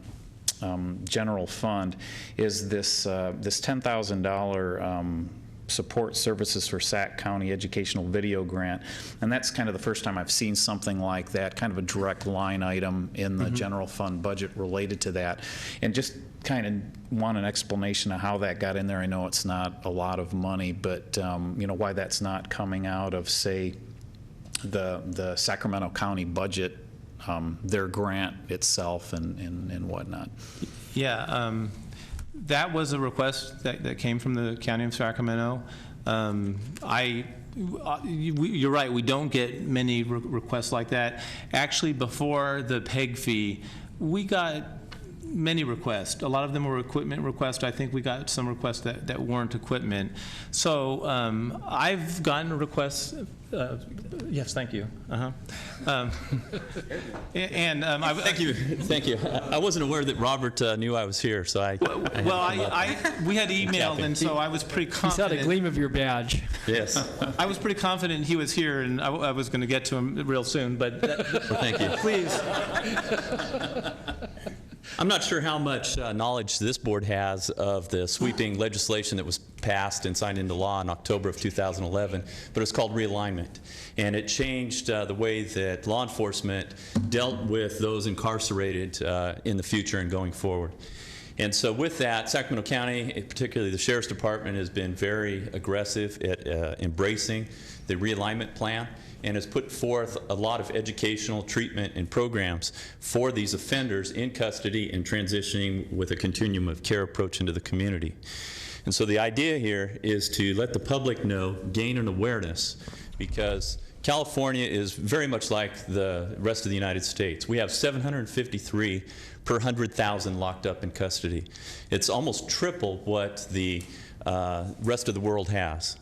general fund is this $10,000 support services for Sac County educational video grant, and that's kind of the first time I've seen something like that, kind of a direct line item in the general fund budget related to that, and just kind of want an explanation of how that got in there. I know it's not a lot of money, but why that's not coming out of, say, the Sacramento County budget, their grant itself and whatnot. Yeah, that was a request that came from the County of Sacramento. You're right, we don't get many requests like that. Actually, before the PEG fee, we got many requests. A lot of them were equipment requests. I think we got some requests that weren't equipment. So I've gotten requests. Yes, thank you. Thank you. I wasn't aware that Robert knew I was here, so we had emailed, and so I was pretty confident. He saw the gleam of your badge. Yes. I was pretty confident he was here, and I was going to get to him real soon. But well, thank you. Please. I'm not sure how much knowledge this board has of the sweeping legislation that was passed and signed into law in October of 2011, but it's called realignment. And it changed the way that law enforcement dealt with those incarcerated in the future and going forward. And so with that, Sacramento County, particularly the Sheriff's Department, has been very aggressive at embracing the realignment plan, and has put forth a lot of educational treatment and programs for these offenders in custody and transitioning with a continuum of care approach into the community. And so the idea here is to let the public know, gain an awareness, because California is very much like the rest of the United States. We have 753 per 100,000 locked up in custody. It's almost triple what the rest of the world has.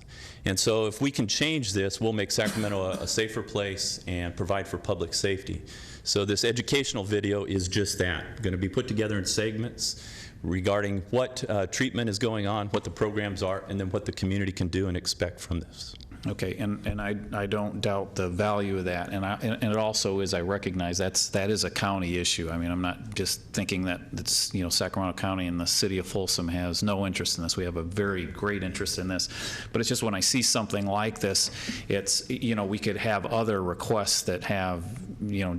And so if we can change this, we'll make Sacramento a safer place and provide for public safety. So this educational video is just that, going to be put together in segments regarding what treatment is going on, what the programs are, and then what the community can do and expect from this. Okay, and I don't doubt the value of that, and it also is, I recognize that is a county issue. I mean, I'm not just thinking that it's, Sacramento County and the city of Folsom has no interest in this. We have a very great interest in this, but it's just when I see something like this, it's, we could have other requests that have,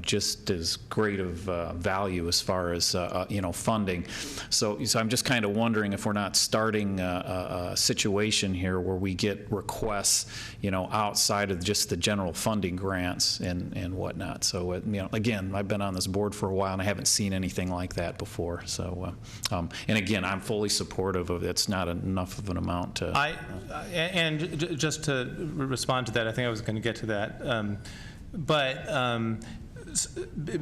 just as great of value as far as funding. So I'm just kind of wondering if we're not starting a situation here where we get requests outside of just the general funding grants and whatnot. So, again, I've been on this board for a while and I haven't seen anything like that before. So, and again, I'm fully supportive of it. It's not enough of an amount to. And just to respond to that, I think I was going to get to that.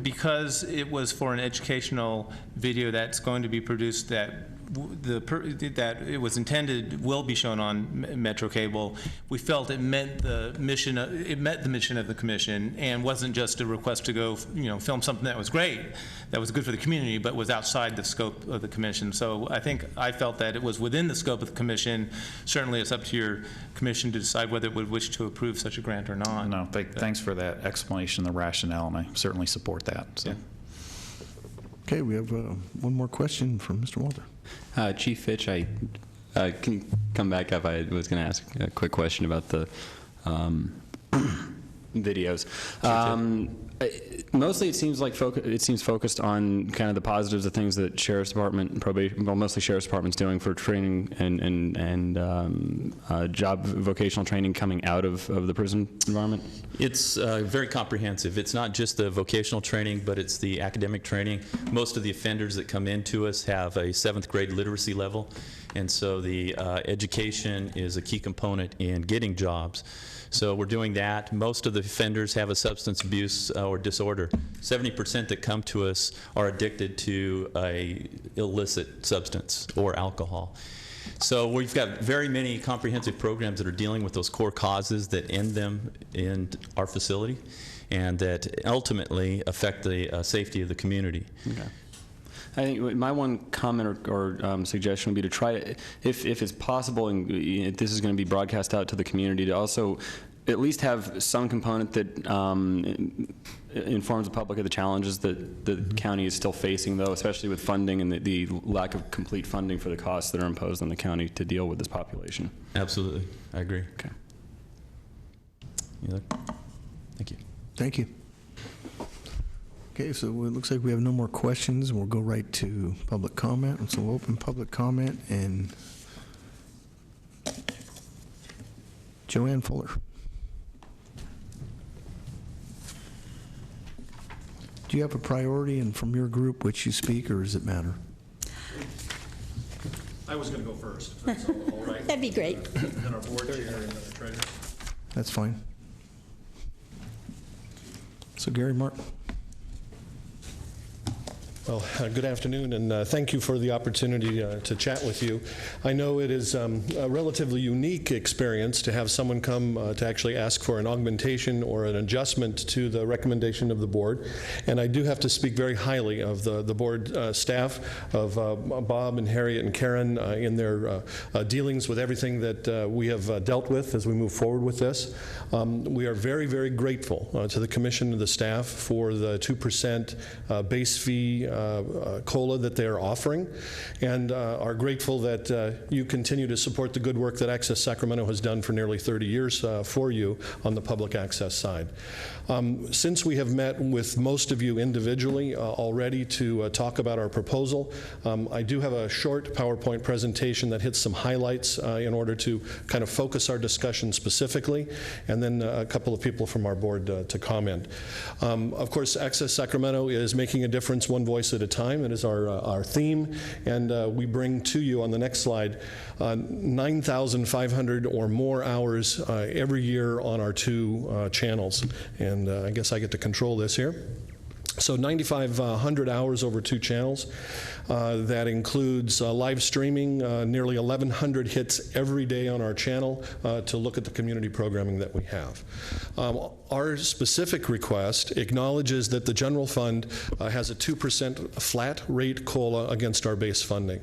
Because it was for an educational video that's going to be produced that that it was intended will be shown on Metro Cable, we felt it met the mission of the commission, and wasn't just a request to go, film something that was great, that was good for the community, but was outside the scope of the commission. So I felt that it was within the scope of the commission. Certainly, it's up to your commission to decide whether it would wish to approve such a grant or not. No, thanks for that explanation, the rationale, and I certainly support that. So. Yeah. Okay, we have one more question from Mr. Walter. Chief Fitch, I can come back up. I was going to ask a quick question about the videos. Mostly it seems like focused on kind of the positives of things that Sheriff's Department, probation, well, mostly Sheriff's Department's doing for training and job vocational training coming out of the prison environment. It's very comprehensive. It's not just the vocational training, but it's the academic training. Most of the offenders that come into us have a 7th grade literacy level, and so the education is a key component in getting jobs. So we're doing that. Most of the offenders have a substance abuse or disorder. 70% that come to us are addicted to a illicit substance or alcohol. So we've got very many comprehensive programs that are dealing with those core causes that end them in our facility and that ultimately affect the safety of the community. Okay. I think my one comment or suggestion would be to try to, if it's possible, and if this is going to be broadcast out to the community, to also at least have some component that informs the public of the challenges that the county is still facing, though, especially with funding and the lack of complete funding for the costs that are imposed on the county to deal with this population. Absolutely. I agree. Okay. Thank you. Thank you. Okay, so it looks like we have no more questions. We'll go right to public comment. And so we'll open public comment, and Joanne Fuller. Do you have a priority and from your group which you speak, or does it matter? I was going to go first, if that's all right. That'd be great. And our board chair and the treasurer. That's fine. So Gary Martin. Well, good afternoon, and thank you for the opportunity to chat with you. I know it is a relatively unique experience to have someone come to actually ask for an augmentation or an adjustment to the recommendation of the board, and I do have to speak very highly of the board staff, of Bob and Harriet and Karen in their dealings with everything that we have dealt with as we move forward with this. We are very, very grateful to the commission and the staff for the 2% base fee COLA that they are offering, and are grateful that you continue to support the good work that Access Sacramento has done for nearly 30 years for you on the public access side. Since we have met with most of you individually already to talk about our proposal, I do have a short PowerPoint presentation that hits some highlights in order to kind of focus our discussion specifically, and then a couple of people from our board to comment. Of course, Access Sacramento is making a difference one voice at a time. It is our theme, and we bring to you on the next slide 9,500 or more hours every year on our 2 channels. And I guess I get to control this here. So 9,500 hours over 2 channels. That includes live streaming, nearly 1,100 hits every day on our channel to look at the community programming that we have. Our specific request acknowledges that the general fund has a 2% flat rate COLA against our base funding.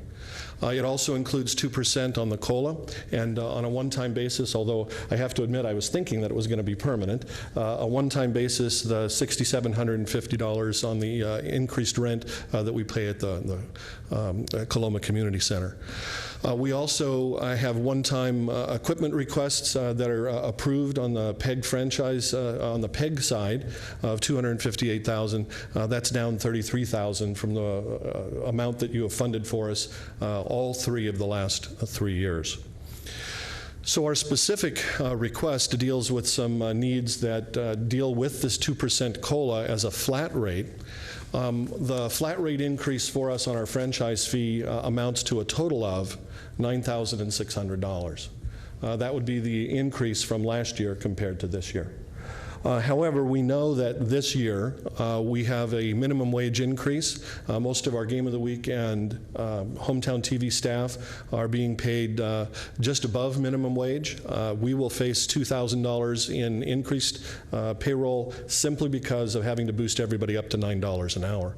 It also includes 2% on the COLA, and on a one-time basis, although I have to admit I was thinking that it was going to be permanent, a one-time basis, the $6,750 on the increased rent that we pay at the Coloma Community Center. We also have one-time equipment requests that are approved on the PEG franchise, on the PEG side of $258,000. That's down $33,000 from the amount that you have funded for us all 3 of the last 3 years. So our specific request deals with some needs that deal with this 2% COLA as a flat rate. The flat rate increase for us on our franchise fee amounts to a total of $9,600. That would be the increase from last year compared to this year. However, we know that this year we have a minimum wage increase. Most of our Game of the Week and hometown TV staff are being paid just above minimum wage. We will face $2,000 in increased payroll simply because of having to boost everybody up to $9 an hour.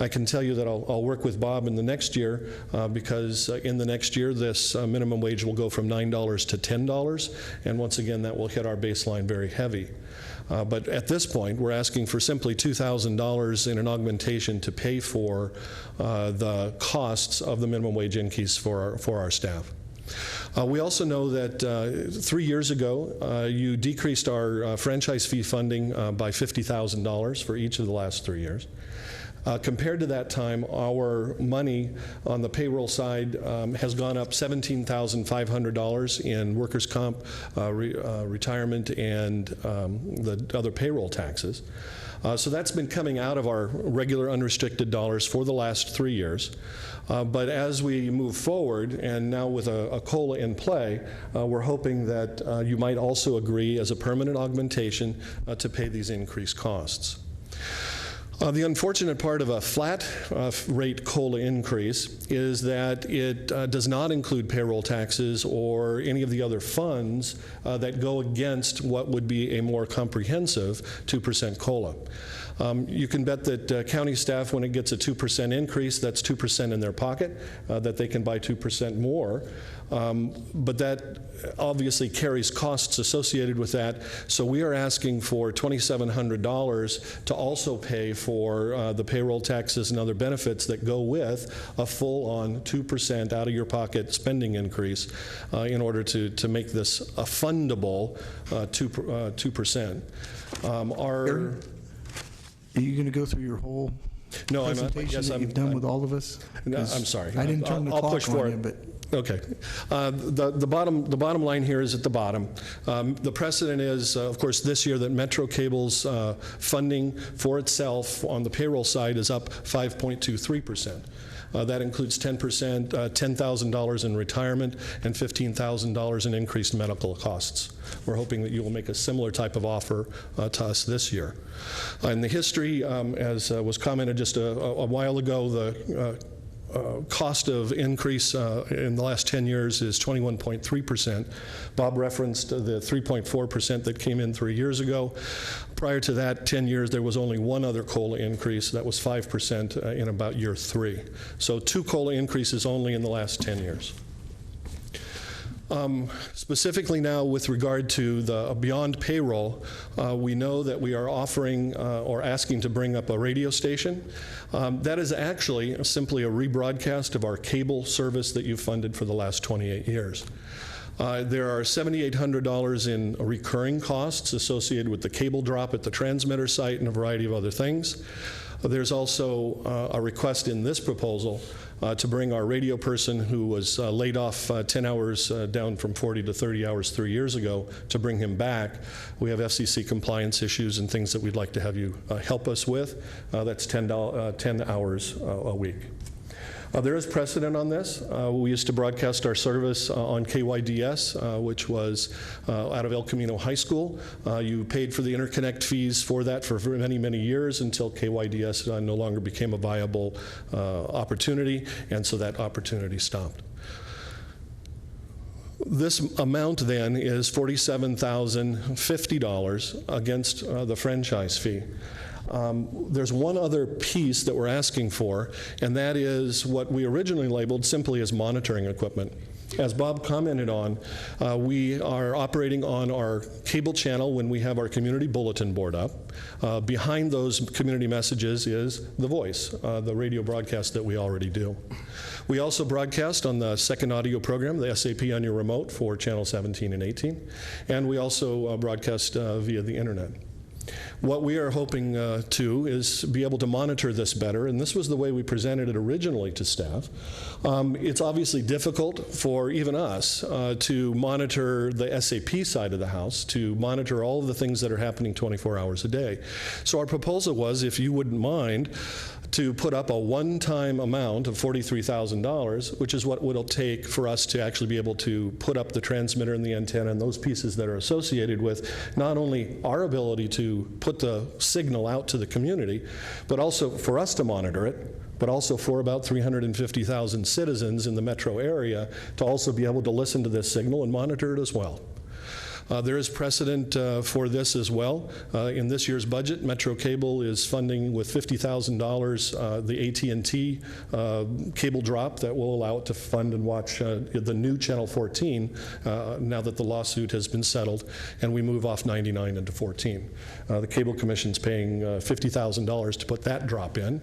I can tell you that I'll work with Bob in the next year because in the next year this minimum wage will go from $9 to $10, and once again that will hit our baseline very heavy. But at this point, we're asking for simply $2,000 in an augmentation to pay for the costs of the minimum wage increase for our staff. We also know that 3 years ago, you decreased our franchise fee funding by $50,000 for each of the last 3 years. Compared to that time, our money on the payroll side has gone up $17,500 in workers' comp, retirement, and the other payroll taxes. So that's been coming out of our regular unrestricted dollars for the last 3 years. But as we move forward, and now with a COLA in play, we're hoping that you might also agree as a permanent augmentation to pay these increased costs. The unfortunate part of a flat rate COLA increase is that it does not include payroll taxes or any of the other funds that go against what would be a more comprehensive 2% COLA. You can bet that county staff, when it gets a 2% increase, that's 2% in their pocket, that they can buy 2% more. But that obviously carries costs associated with that. So we are asking for $2,700 to also pay for the payroll taxes and other benefits that go with a full-on 2% out-of-your-pocket spending increase in order to make this a fundable 2%. Are you going to go through your whole presentation that you've done with all of us? No, I'm sorry. I didn't turn the I'll clock push for on it. you, but... Okay. The bottom line here is at the bottom. The precedent is, of course, this year that Metro Cable's funding for itself on the payroll side is up 5.23%. That includes 10%, $10,000 in retirement, and $15,000 in increased medical costs. We're hoping that you will make a similar type of offer to us this year. In the history, as was commented just a while ago, the cost of increase in the last 10 years is 21.3%. Bob referenced the 3.4% that came in 3 years ago. Prior to that, 10 years, there was only one other COLA increase. That was 5% in about year 3. So 2 COLA increases only in the last 10 years. Specifically now with regard to the beyond payroll, we know that we are offering or asking to bring up a radio station. That is actually simply a rebroadcast of our cable service that you've funded for the last 28 years. There are $7,800 in recurring costs associated with the cable drop at the transmitter site and a variety of other things. There's also a request in this proposal to bring our radio person who was laid off 10 hours down from 40 to 30 hours 3 years ago, to bring him back. We have FCC compliance issues and things that we'd like to have you help us with. That's 10 hours a week. There is precedent on this. We used to broadcast our service on KYDS, which was out of El Camino High School. You paid for the interconnect fees for that for many, many years until KYDS no longer became a viable opportunity, and so that opportunity stopped. This amount then is $47,050 against the franchise fee. There's one other piece that we're asking for, and that is what we originally labeled simply as monitoring equipment. As Bob commented on, we are operating on our cable channel when we have our community bulletin board up. Behind those community messages is the voice, the radio broadcast that we already do. We also broadcast on the second audio program, the SAP on your remote for channel 17 and 18, and we also broadcast via the internet. What we are hoping to is be able to monitor this better, and this was the way we presented it originally to staff. It's obviously difficult for even us to monitor the SAP side of the house, to monitor all of the things that are happening 24 hours a day. So our proposal was, if you wouldn't mind, to put up a one-time amount of $43,000, which is what it'll take for us to actually be able to put up the transmitter and the antenna and those pieces that are associated with not only our ability to put the signal out to the community, but also for us to monitor it, but also for about 350,000 citizens in the metro area to also be able to listen to this signal and monitor it as well. There is precedent for this as well. In this year's budget, Metro Cable is funding with $50,000 the AT&T cable drop that will allow it to fund and watch the new Channel 14 now that the lawsuit has been settled and we move off 99 into 14. The Cable Commission's paying $50,000 to put that drop in.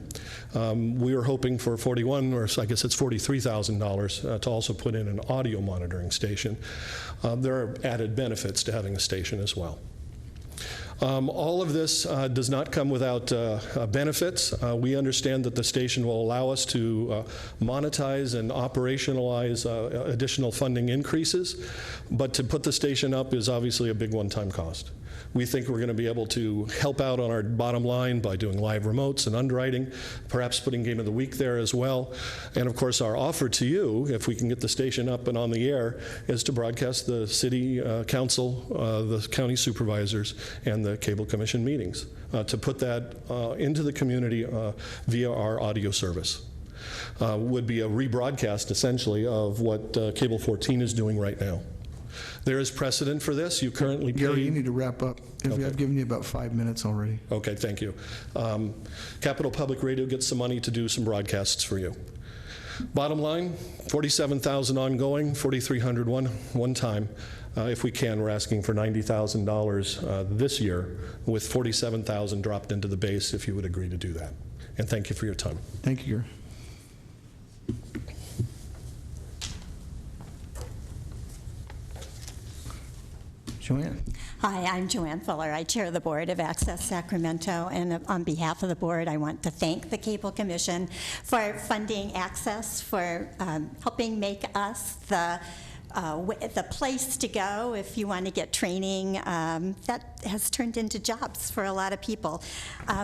We are hoping for I guess it's $43,000 to also put in an audio monitoring station. There are added benefits to having a station as well. All of this does not come without benefits. We understand that the station will allow us to monetize and operationalize additional funding increases, but to put the station up is obviously a big one-time cost. We think we're going to be able to help out on our bottom line by doing live remotes and underwriting, perhaps putting Game of the Week there as well. And of course, our offer to you, if we can get the station up and on the air, is to broadcast the city council, the county supervisors, and the Cable Commission meetings, to put that into the community via our audio service. Would be a rebroadcast, essentially, of what Cable 14 is doing right now. There is precedent for this. You currently pay... Gary, you need to wrap up. Okay. I've given you about 5 minutes already. Okay, thank you. Capitol Public Radio gets some money to do some broadcasts for you. Bottom line, $47,000 ongoing, $4,300 one time. If we can, we're asking for $90,000 this year, with $47,000 dropped into the base, if you would agree to do that. And thank you for your time. Thank you, Gary. Joanne. Hi, I'm Joanne Fuller. I chair the board of Access Sacramento, and on behalf of the board, I want to thank the Cable Commission for funding Access, for helping make us the place to go if you want to get training. That has turned into jobs for a lot of people.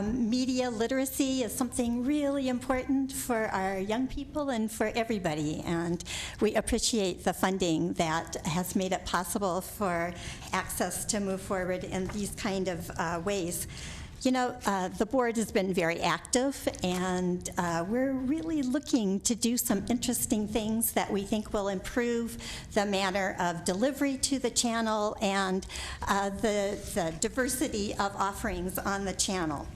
Media literacy is something really important for our young people and for everybody, and we appreciate the funding that has made it possible for Access to move forward in these kind of ways. You know, the board has been very active, and we're really looking to do some interesting things that we think will improve the manner of delivery to the channel and the diversity of offerings on the channel.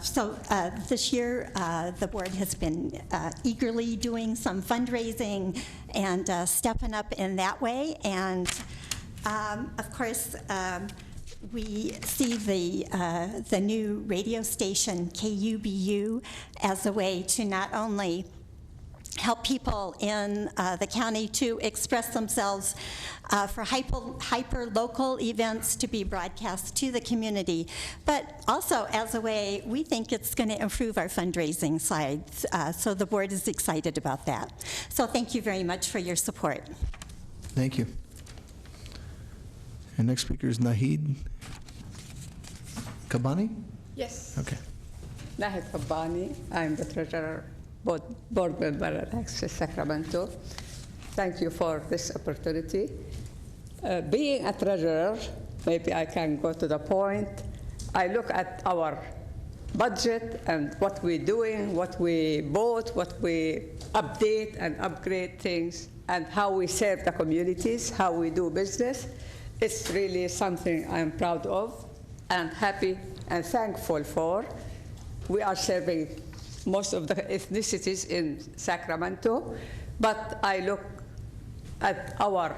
So this year, the board has been eagerly doing some fundraising and stepping up in that way. And of course, we see the new radio station, KUBU, as a way to not only help people in the county to express themselves for hyper-local events to be broadcast to the community, but also as a way, we think it's going to improve our fundraising side. So the board is excited about that. So thank you very much for your support. Thank you. And next speaker is Nahid Kabani? Yes. Okay. Nahid Kabani. I'm the treasurer, board member at Access Sacramento. Thank you for this opportunity. Being a treasurer, maybe I can go to the point. I look at our budget and what we're doing, what we bought, what we update and upgrade things, and how we serve the communities, how we do business. It's really something I'm proud of and happy and thankful for. We are serving most of the ethnicities in Sacramento, but I look at our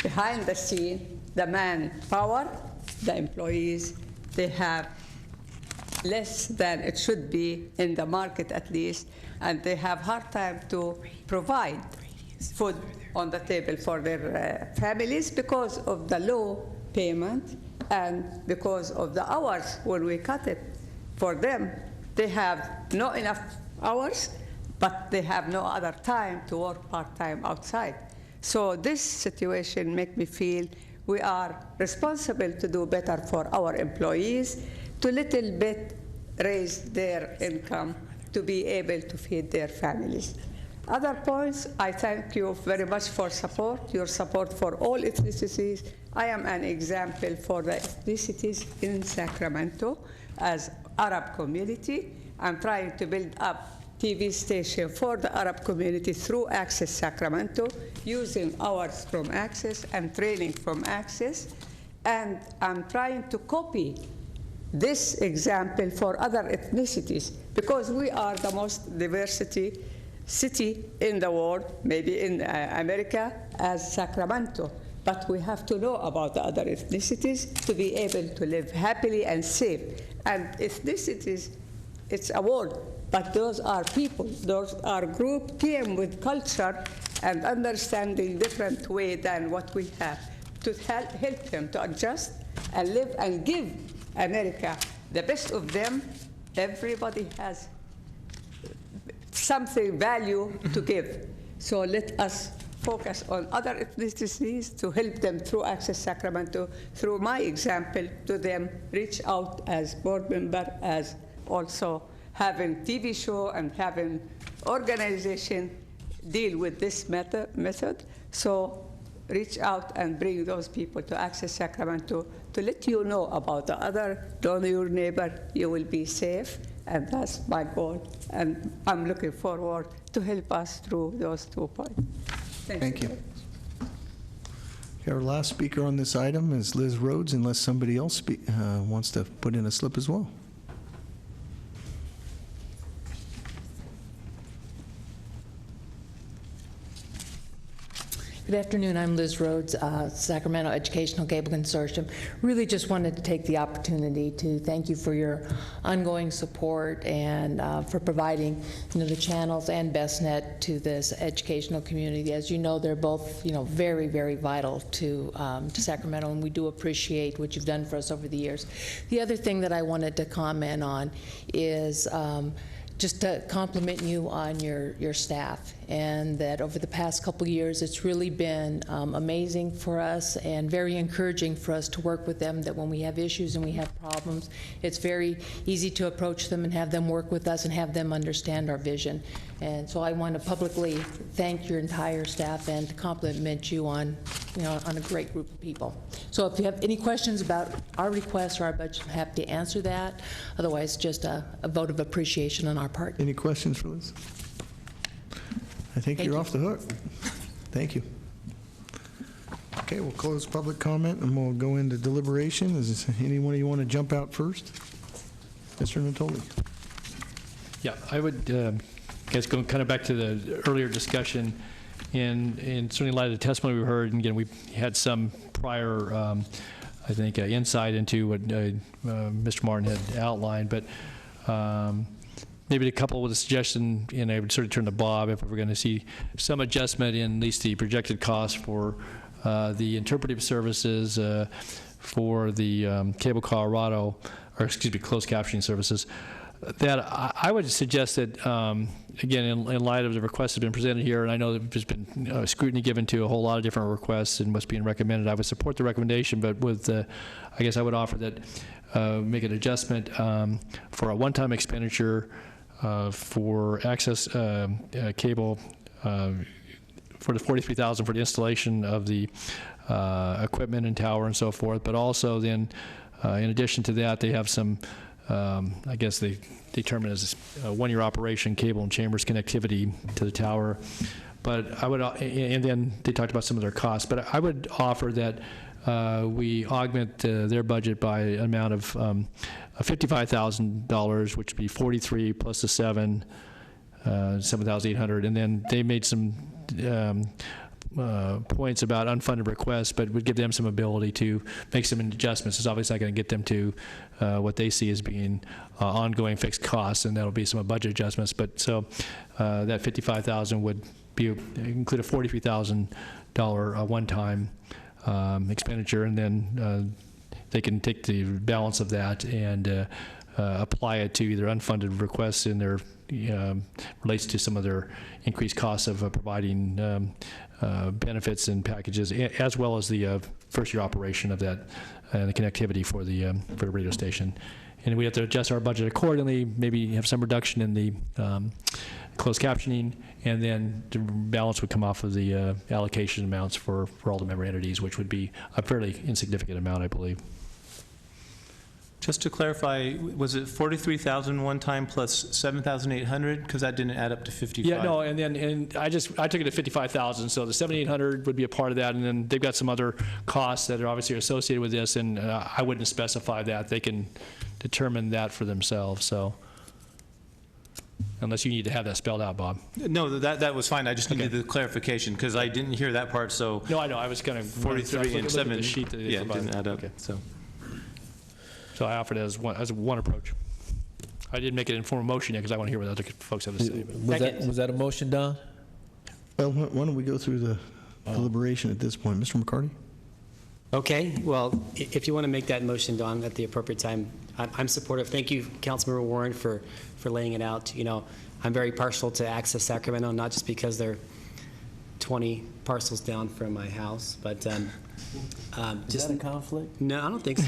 behind the scene, the manpower, the employees, they have less than it should be in the market at least, and they have hard time to provide food on the table for their families because of the low payment And because of the hours, when we cut it for them, they have not enough hours, but they have no other time to work part-time outside. So this situation makes me feel we are responsible to do better for our employees, to little bit raise their income to be able to feed their families. Other points, I thank you very much for support, your support for all ethnicities. I am an example for the ethnicities in Sacramento as Arab community. I'm trying to build up TV station for the Arab community through Access Sacramento, using hours from Access and training from Access. And I'm trying to copy this example for other ethnicities, because we are the most diversity city in the world, maybe in America, as Sacramento. But we have to know about the other ethnicities to be able to live happily and safe. And ethnicities, it's a word, but those are people. Those are groups came with culture and understanding different way than what we have, to help them to adjust and live and give America the best of them. Everybody has something value to give. So let us focus on other ethnicities to help them through Access Sacramento, through my example to them, reach out as board member, as also having TV show and having organization deal with this method. So reach out and bring those people to Access Sacramento to let you know about the other. Don't know your neighbor, you will be safe. And that's my goal. And I'm looking forward to help us through those 2 points. Thank you. Okay, our last speaker on this item is Liz Rhodes, unless somebody else wants to put in a slip as well. Good afternoon. I'm Liz Rhodes, Sacramento Educational Cable Consortium. Really just wanted to take the opportunity to thank you for your ongoing support and for providing, the channels and BestNet to this educational community. As you know, they're both, very, very vital to Sacramento, and we do appreciate what you've done for us over the years. The other thing that I wanted to comment on is just to compliment you on your staff, and that over the past couple years it's really been amazing for us and very encouraging for us to work with them, that when we have issues and we have problems, it's very easy to approach them and have them work with us and have them understand our vision. And so I want to publicly thank your entire staff and to compliment you on, on a great group of people. So if you have any questions about our request or our budget, I'm happy to answer that. Otherwise, just a vote of appreciation on our part. Any questions for Liz? I think you're off the hook. Thank you. Okay, we'll close public comment and we'll go into deliberation. Is there anyone you want to jump out first? Mr. Natoli. Yeah, I would guess going kind of back to the earlier discussion, and certainly in light of the testimony we heard, and again, we had some prior, I think, insight into what Mr. Martin had outlined, but maybe to couple with a suggestion, and I would sort of turn to Bob if we're going to see some adjustment in at least the projected cost for the interpretive services for the Cable Colorado, or excuse me, closed captioning services. That I would suggest that, again, in light of the requests that have been presented here, and I know that there's been scrutiny given to a whole lot of different requests and what's being recommended, I would support the recommendation, but with, I guess I would offer that make an adjustment for a one-time expenditure for access cable for the $43,000 for the installation of the equipment and tower and so forth, but also then, in addition to that, they have some I guess they determine as a one-year operation, cable and chambers connectivity to the tower. But I would, and then they talked about some of their costs, but I would offer that we augment their budget by an amount of $55,000, which would be 43 plus the 7,800. And then they made some points about unfunded requests, but would give them some ability to make some adjustments. It's obviously not going to get them to what they see as being ongoing fixed costs, and that'll be some budget adjustments. But so that $55,000 would be include a $43,000 one-time expenditure, and then they can take the balance of that and apply it to either unfunded requests in their relates to some of their increased costs of providing benefits and packages, as well as the first-year operation of that and the connectivity for the radio station. And we have to adjust our budget accordingly, maybe have some reduction in the closed captioning, and then the balance would come off of the allocation amounts for all the member entities, which would be a fairly insignificant amount, I believe. Just to clarify, was it 43,000 one time plus 7,800? Because that didn't add up to 55. Yeah, no, and I took it to 55,000, so the 7,800 would be a part of that, and then they've got some other costs that are obviously associated with this, and I wouldn't specify that. They can determine that for themselves, so. Unless you need to have that spelled out, Bob. No, that was fine. I just needed the clarification because I didn't hear that part. So no, I know. I was kind of 43 and 7. The sheet that yeah, it didn't add up. Okay. So I offered it as one approach. I didn't make it in form of motion yet because I want to hear what other folks have to say. Was that a motion, Don? Well, why don't we go through the deliberation at this point, Mr. McCarty? Okay. Well, if you want to make that motion, Don, at the appropriate time, I'm supportive. Thank you, Councilmember Warren, for laying it out. You know, I'm very partial to Access Sacramento, not just because they're 20 parcels down from my house, but Is that a conflict? No, I don't think so.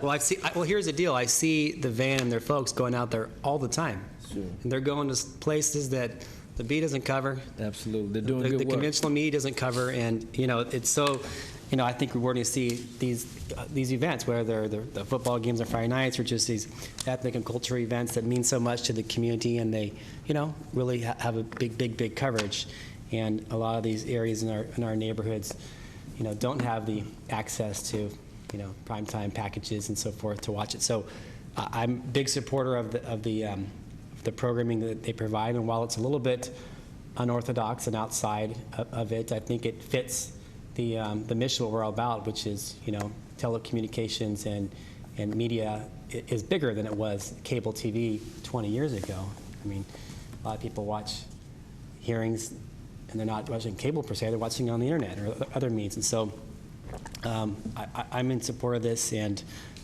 Well, here's the deal. I see the van and their folks going out there all the time. Sure. And they're going to places that the B doesn't cover. Absolutely. They're doing good work. The conventional media doesn't cover, and, you know, it's so, you know, I think we're going to see these events, whether they're the football games on Friday nights or just these ethnic and cultural events that mean so much to the community, and they, you know, really have a big coverage. And a lot of these areas in our neighborhoods, you know, don't have the access to, you know, primetime packages and so forth to watch it. So I'm a big supporter of the programming that they provide, and while it's a little bit unorthodox and outside of it, I think it fits the mission what we're all about, which is, you know, telecommunications and media is bigger than it was cable TV 20 years ago. I mean, a lot of people watch hearings and they're not watching cable per se, they're watching on the internet or other means. And so I'm in support of this, and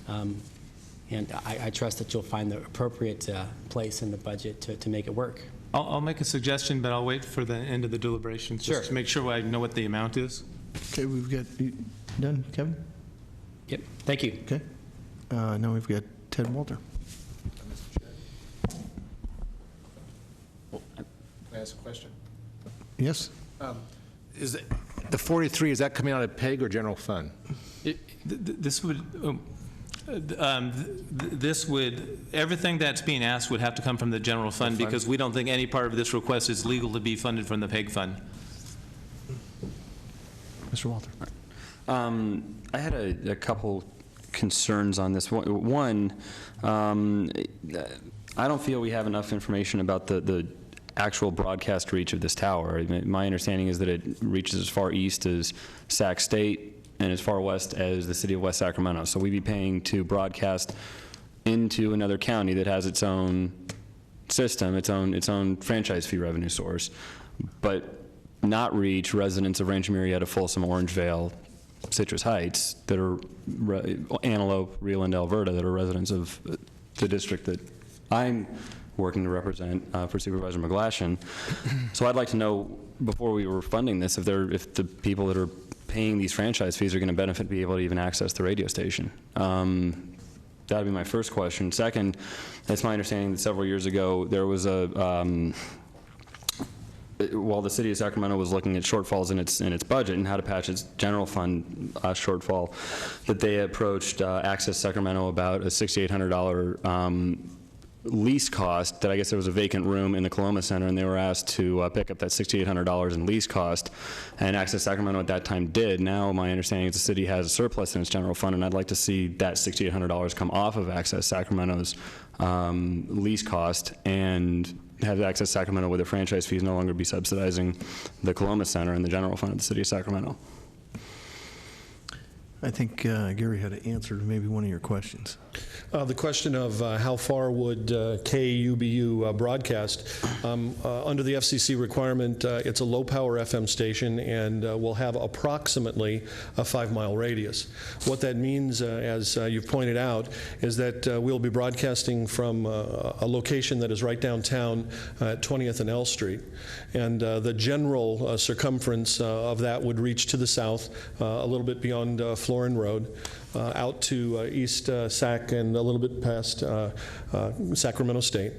I trust that you'll find the appropriate place in the budget to make it work. I'll make a suggestion, but I'll wait for the end of the deliberations just to make sure I know what the amount is. Okay, we've got, you done, Kevin? Yep, thank you. Okay. Now we've got Ted Walter. Can I ask a question? Yes. Is it, the 43, is that coming out of PEG or general fund? This would, everything that's being asked would have to come from the general fund because we don't think any part of this request is legal to be funded from the PEG fund. Mr. Walter. I had a couple concerns on this. One, I don't feel we have enough information about the actual broadcast reach of this tower. My understanding is that it reaches as far east as Sac State and as far west as the city of West Sacramento. So we'd be paying to broadcast into another county that has its own system, its own franchise fee revenue source, but not reach residents of Rancho Murieta, Folsom, Orangevale, Citrus Heights that are Antelope, Rio Linda, Alberta, that are residents of the district that I'm working to represent for Supervisor McGlashan. So I'd like to know, before we were funding this, if the people that are paying these franchise fees are going to benefit, be able to even access the radio station. That would be my first question. Second, it's my understanding that several years ago there was while the city of Sacramento was looking at shortfalls in its budget and how to patch its general fund shortfall, that they approached Access Sacramento about a $6,800 lease cost. That I guess there was a vacant room in the Coloma Center, and they were asked to pick up that $6,800 in lease cost, and Access Sacramento at that time did. Now my understanding is the city has a surplus in its general fund, and I'd like to see that $6,800 come off of Access Sacramento's lease cost and have Access Sacramento with their franchise fees no longer be subsidizing the Coloma Center and the general fund of the city of Sacramento. I think Gary had an answer to maybe one of your questions. The question of how far would KUBU broadcast, under the FCC requirement, it's a low-power FM station and will have approximately a 5-mile radius. What that means, as you've pointed out, is that we'll be broadcasting from a location that is right downtown at 20th and L Street. And the general circumference of that would reach to the south, a little bit beyond Florin Road, out to East Sac and a little bit past Sacramento State.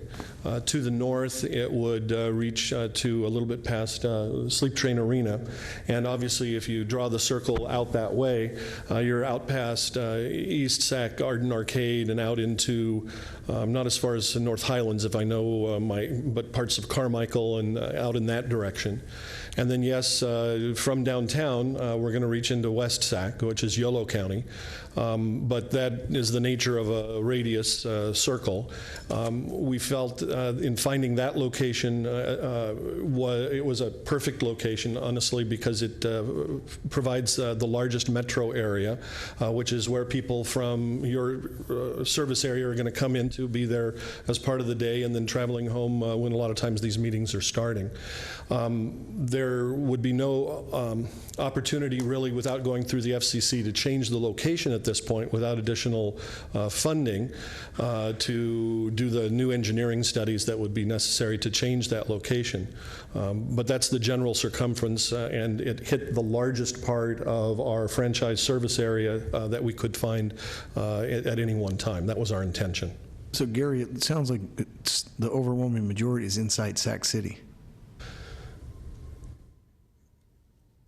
To the north, it would reach to a little bit past Sleep Train Arena. And obviously, if you draw the circle out that way, you're out past East Sac Arden Arcade and out into, not as far as North Highlands, if I know but parts of Carmichael and out in that direction. And then, yes, from downtown, we're going to reach into West Sac, which is Yolo County. But that is the nature of a radius circle. We felt in finding that location, it was a perfect location, honestly, because it provides the largest metro area, which is where people from your service area are going to come in to be there as part of the day and then traveling home when a lot of times these meetings are starting. There would be no opportunity really without going through the FCC to change the location at this point without additional funding to do the new engineering studies that would be necessary to change that location. But that's the general circumference, and it hit the largest part of our franchise service area that we could find at any one time. That was our intention. So Gary, it sounds like the overwhelming majority is inside Sac City.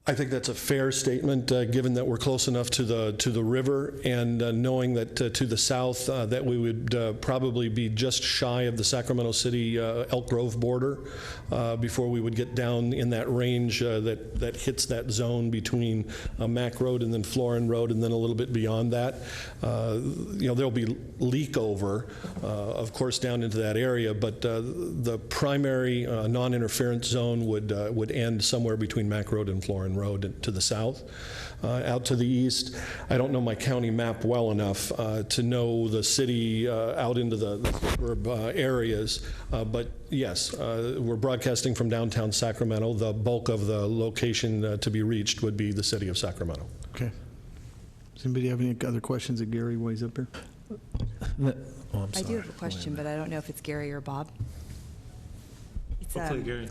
I think that's a fair statement, given that we're close enough to the river, and knowing that to the south that we would probably be just shy of the Sacramento City Elk Grove border before we would get down in that range that hits that zone between Mack Road and then Florin Road, and then a little bit beyond that. There'll be leak over, of course, down into that area, but the primary non-interference zone would end somewhere between Mack Road and Florin Road to the south. Out to the east, I don't know my county map well enough to know the city out into the suburb areas, but yes, we're broadcasting from downtown Sacramento. The bulk of the location to be reached would be the city of Sacramento. Okay. Does anybody have any other questions that Gary weighs up here? I do have a question, but I don't know if it's Gary or Bob. It's, hopefully Gary.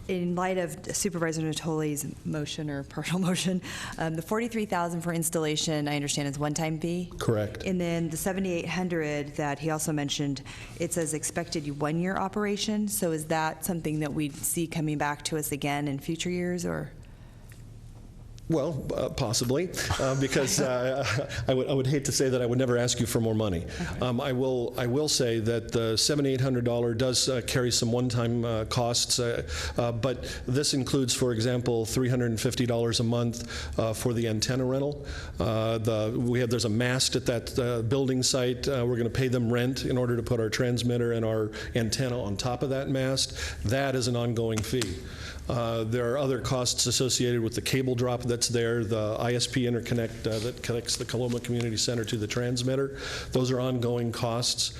In light of Supervisor Natoli's motion or partial motion, the $43,000 for installation, I understand, is one-time fee? Correct. And then the $7,800 that he also mentioned, it says expected one-year operation. So is that something that we'd see coming back to us again in future years, or? Well, possibly, because I would hate to say that I would never ask you for more money. Okay. I will say that the $7,800 does carry some one-time costs, but this includes, for example, $350 a month for the antenna rental. There's a mast at that building site. We're going to pay them rent in order to put our transmitter and our antenna on top of that mast. That is an ongoing fee. There are other costs associated with the cable drop that's there, the ISP interconnect that connects the Coloma Community Center to the transmitter. Those are ongoing costs.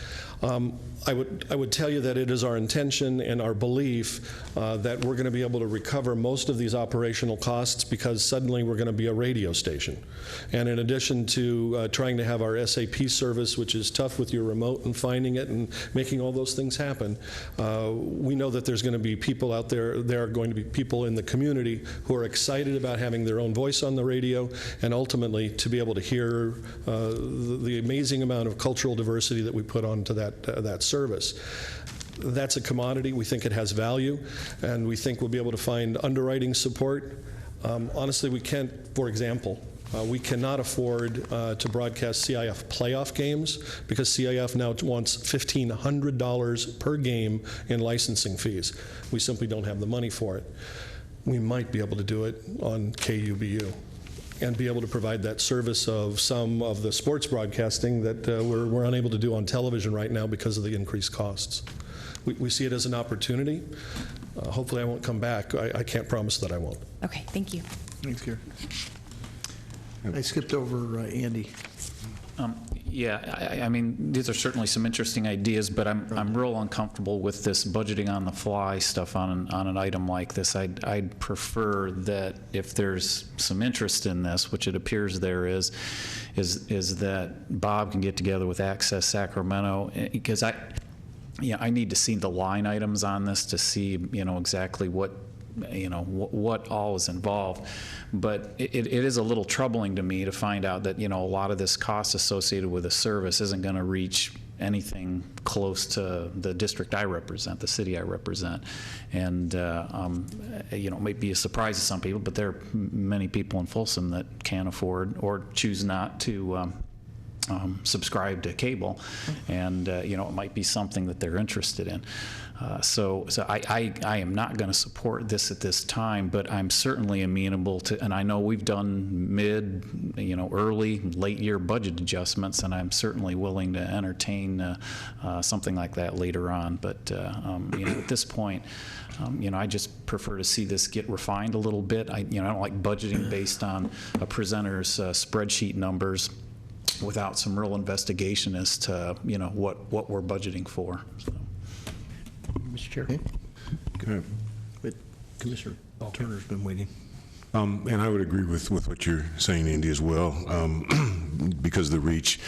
I would tell you that it is our intention and our belief that we're going to be able to recover most of these operational costs, because suddenly we're going to be a radio station. And in addition to trying to have our SAP service, which is tough with your remote and finding it and making all those things happen, we know that there's going to be people out there, there are going to be people in the community who are excited about having their own voice on the radio, and ultimately to be able to hear the amazing amount of cultural diversity that we put onto that service. That's a commodity. We think it has value, and we think we'll be able to find underwriting support. Honestly, we can't, for example, we cannot afford to broadcast CIF playoff games because CIF now wants $1,500 per game in licensing fees. We simply don't have the money for it. We might be able to do it on KUBU and be able to provide that service of some of the sports broadcasting that we're unable to do on television right now because of the increased costs. We see it as an opportunity. Hopefully I won't come back. I can't promise that I won't. Okay, thank you. Thanks, Gary. I skipped over Andy. Yeah, I mean, these are certainly some interesting ideas, but I'm real uncomfortable with this budgeting on the fly stuff on an item like this. I'd prefer that if there's some interest in this, which it appears there is that Bob can get together with Access Sacramento, because I need to see the line items on this to see, exactly what all is involved. But it is a little troubling to me to find out that, a lot of this cost associated with a service isn't going to reach anything close to the district I represent, the city I represent. And, it might be a surprise to some people, but there are many people in Folsom that can't afford or choose not to subscribe to cable, and it might be something that they're interested in. So I am not going to support this at this time, but I'm certainly amenable to, and I know we've done early, late year budget adjustments, and I'm certainly willing to entertain something like that later on. But at this point, I just prefer to see this get refined a little bit. I don't like budgeting based on a presenter's spreadsheet numbers without some real investigation as to what we're budgeting for. So. Mr. Chair. Okay. But Commissioner Turner's been waiting. And I would agree with what you're saying, Andy, as well, because of the reach.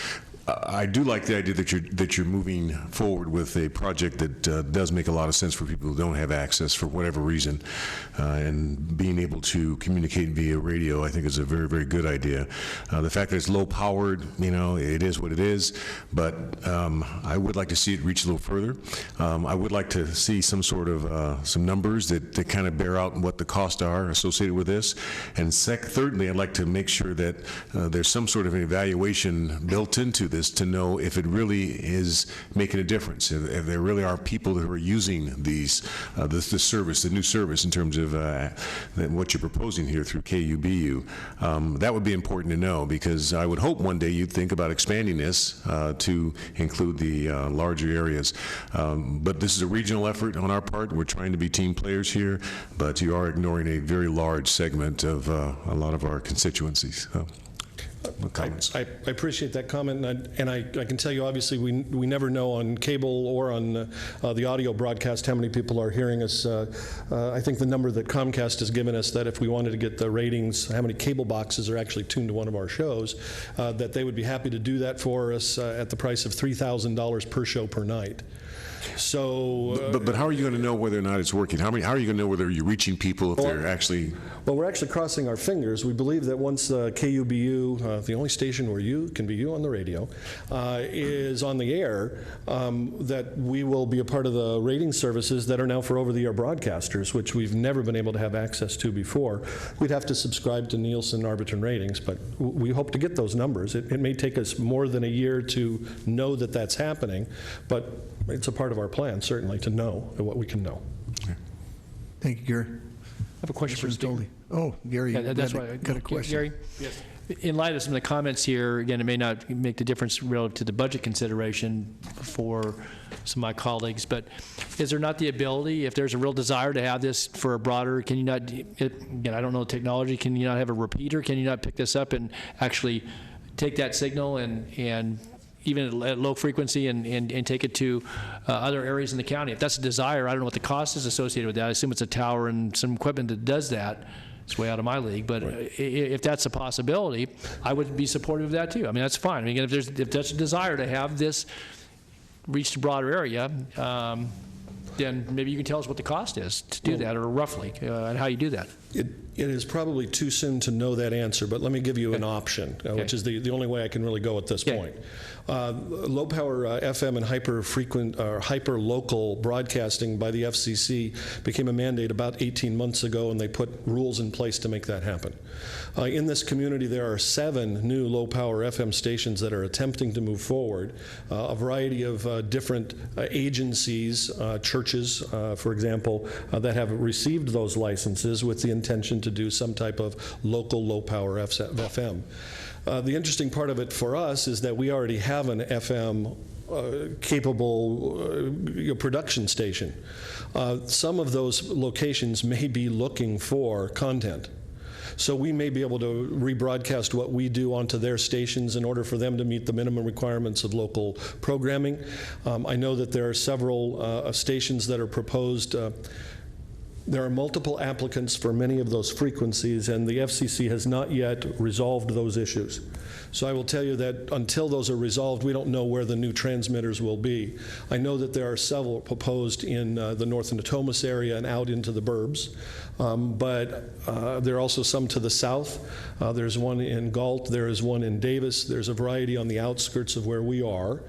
I do like the idea that you're moving forward with a project that does make a lot of sense for people who don't have access for whatever reason, and being able to communicate via radio, I think, is a very, very good idea. The fact that it's low powered, it is what it is, but I would like to see it reach a little further. I would like to see some sort of some numbers that kind of bear out what the costs are associated with this. And thirdly, I'd like to make sure that there's some sort of an evaluation built into this to know if it really is making a difference, if there really are people who are using this service, the new service, in terms of what you're proposing here through KUBU. That would be important to know, because I would hope one day you'd think about expanding this to include the larger areas. But this is a regional effort on our part. We're trying to be team players here, but you are ignoring a very large segment of a lot of our constituencies. So. I appreciate that comment, and I can tell you, obviously, we never know on cable or on the audio broadcast how many people are hearing us. I think the number that Comcast has given us, that if we wanted to get the ratings, how many cable boxes are actually tuned to one of our shows, that they would be happy to do that for us at the price of $3,000 per show per night. So, but how are you going to know whether or not it's working? How are you going to know whether you're reaching people if they're actually? Well, we're actually crossing our fingers. We believe that once KUBU, the only station where you can be you on the radio, is on the air, that we will be a part of the rating services that are now for over-the-air broadcasters, which we've never been able to have access to before. We'd have to subscribe to Nielsen Arbitron ratings, but we hope to get those numbers. It may take us more than a year to know that that's happening, but it's a part of our plan, certainly, to know what we can know. Thank you, Gary. I have a question for Steve. Oh, Gary, that's right. Got a question. Gary? Yes. In light of some of the comments here, again, it may not make the difference relative to the budget consideration for some of my colleagues, but is there not the ability, if there's a real desire to have this for a broader, can you not, again, I don't know the technology, can you not have a repeater? Can you not pick this up and actually take that signal and even at low frequency and take it to other areas in the county? If that's a desire, I don't know what the cost is associated with that. I assume it's a tower and some equipment that does that. It's way out of my league, but if that's a possibility, I would be supportive of that too. I mean, that's fine. I mean, if that's a desire to have this reach a broader area, then maybe you can tell us what the cost is to do that, or roughly, and how you do that. It is probably too soon to know that answer, but let me give you an option, which is the only way I can really go at this point. Low power FM and hyper local broadcasting by the FCC became a mandate about 18 months ago, and they put rules in place to make that happen. In this community, there are 7 new low power FM stations that are attempting to move forward. A variety of different agencies, churches, for example, that have received those licenses with the intention to do some type of local low power FM. The interesting part of it for us is that we already have an FM capable production station. Some of those locations may be looking for content. So we may be able to rebroadcast what we do onto their stations in order for them to meet the minimum requirements of local programming. I know that there are several stations that are proposed. There are multiple applicants for many of those frequencies, and the FCC has not yet resolved those issues. So I will tell you that until those are resolved, we don't know where the new transmitters will be. I know that there are several proposed in the North Natomas area and out into the burbs, but there are also some to the south. There's one in Galt, there is one in Davis, there's a variety on the outskirts of where we are.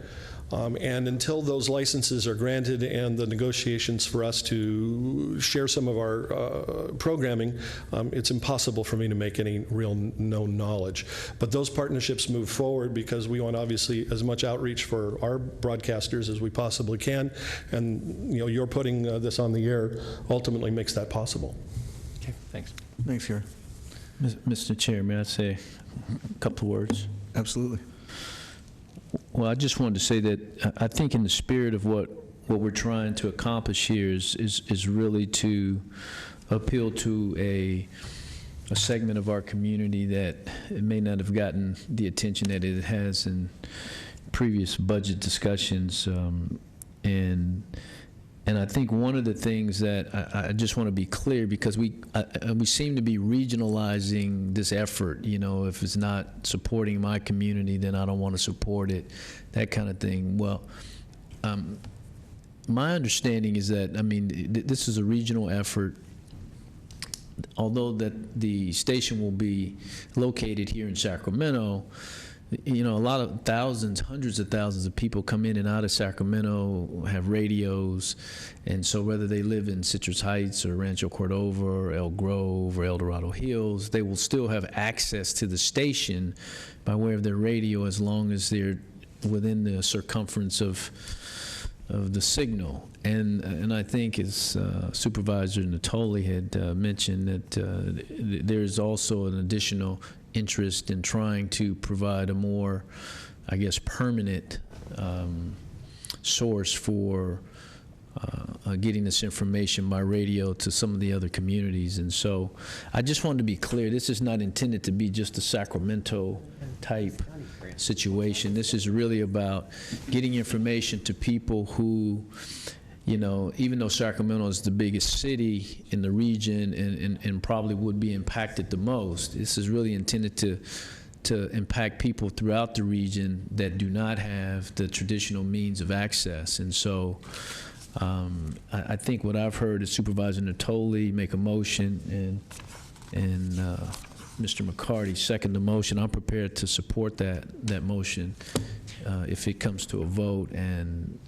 And until those licenses are granted and the negotiations for us to share some of our programming, it's impossible for me to make any real known knowledge. But those partnerships move forward because we want obviously as much outreach for our broadcasters as we possibly can. And you're putting this on the air ultimately makes that possible. Okay, thanks. Thanks, Gary. Mr. Chair, may I say a couple of words? Absolutely. Well, I just wanted to say that I think in the spirit of what we're trying to accomplish here is really to appeal to a segment of our community that it may not have gotten the attention that it has in previous budget discussions. And I think one of the things that I just want to be clear, because we seem to be regionalizing this effort. If it's not supporting my community, then I don't want to support it, that kind of thing. Well, my understanding is that, this is a regional effort. Although that the station will be located here in Sacramento, a lot of thousands, hundreds of thousands of people come in and out of Sacramento, have radios, and so whether they live in Citrus Heights or Rancho Cordova or El Grove or El Dorado Hills, they will still have access to the station by way of their radio as long as they're within the circumference of the signal. And I think as Supervisor Natoli had mentioned that there's also an additional interest in trying to provide a more, I guess, permanent source for getting this information by radio to some of the other communities. And so I just wanted to be clear, this is not intended to be just a Sacramento type situation. This is really about getting information to people who, even though Sacramento is the biggest city in the region and probably would be impacted the most, this is really intended to impact people throughout the region that do not have the traditional means of access. And so I think what I've heard is Supervisor Natoli make a motion and Mr. McCarty second the motion. I'm prepared to support that motion if it comes to a vote. And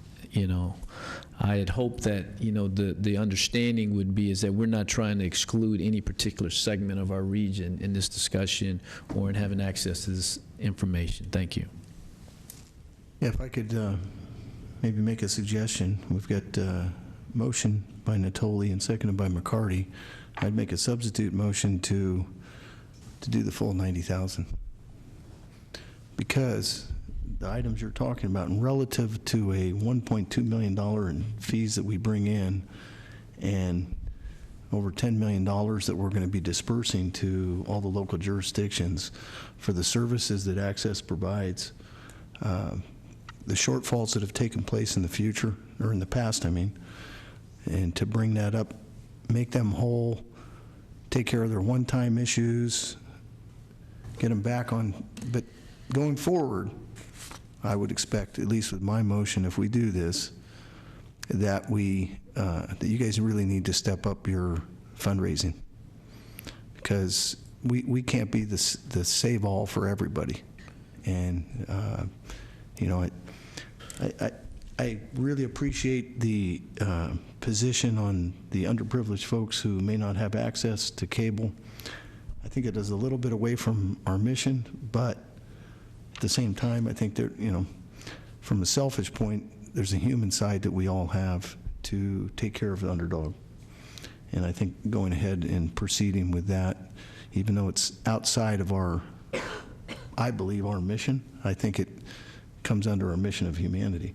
I had hoped that, the understanding would be is that we're not trying to exclude any particular segment of our region in this discussion or in having access to this information. Thank you. Yeah, if I could maybe make a suggestion. We've got motion by Natoli and seconded by McCarty. I'd make a substitute motion to do the full 90,000. Because the items you're talking about, and relative to a $1.2 million in fees that we bring in, and over $10 million that we're going to be dispersing to all the local jurisdictions for the services that Access provides, the shortfalls that have taken place in the future, or in the past, and to bring that up, make them whole, take care of their one-time issues, get them back on. But going forward, I would expect, at least with my motion, if we do this, that that you guys really need to step up your fundraising, because we can't be the save-all for everybody. And I really appreciate the position on the underprivileged folks who may not have access to cable. I think it is a little bit away from our mission, but at the same time, I think that, from a selfish point, there's a human side that we all have to take care of the underdog. And I think going ahead and proceeding with that, even though it's outside of I believe our mission, I think it comes under our mission of humanity.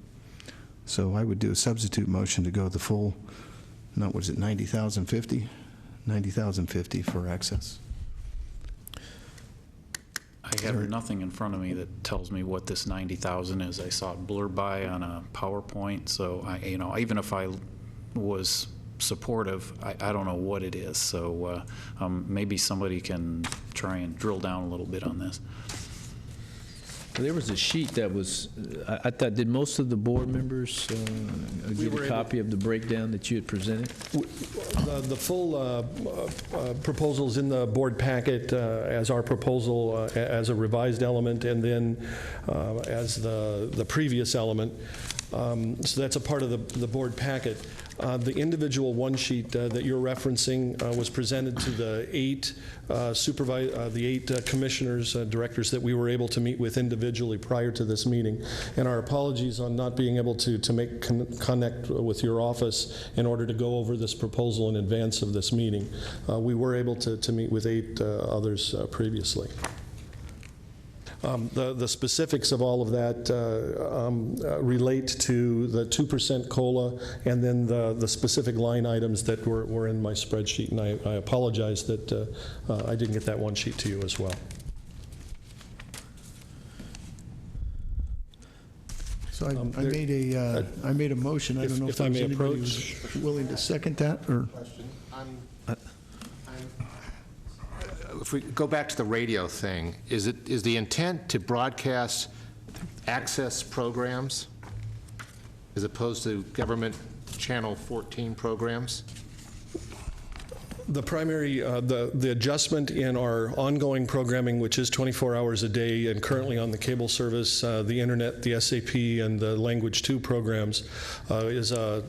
So I would do a substitute motion to go the full, 90,050? 90,050 for Access. have nothing in front of me that tells me what this 90,000 is. I saw it blur by on a PowerPoint, so even if I was supportive, I don't know what it is. So maybe somebody can try and drill down a little bit on this. There was a sheet that was, I thought, did most of the board members get a copy of the breakdown that you had presented? The full proposal's in the board packet as our proposal as a revised element, and then as the previous element. So that's a part of the board packet. The individual one sheet that you're referencing was presented to the eight commissioners, directors that we were able to meet with individually prior to this meeting. And our apologies on not being able to connect with your office in order to go over this proposal in advance of this meeting. We were able to meet with eight others previously. The specifics of all of that relate to the 2% COLA and then the specific line items that were in my spreadsheet. And I apologize that I didn't get that one sheet to you as well. So I made a motion. I don't know if I may anybody who's willing to second that, or. If we go back to the radio thing, is the intent to broadcast access programs as opposed to government channel 14 programs? The primary, the adjustment in our ongoing programming, which is 24 hours a day and currently on the cable service, the internet, the SAP, and the Language 2 programs, is a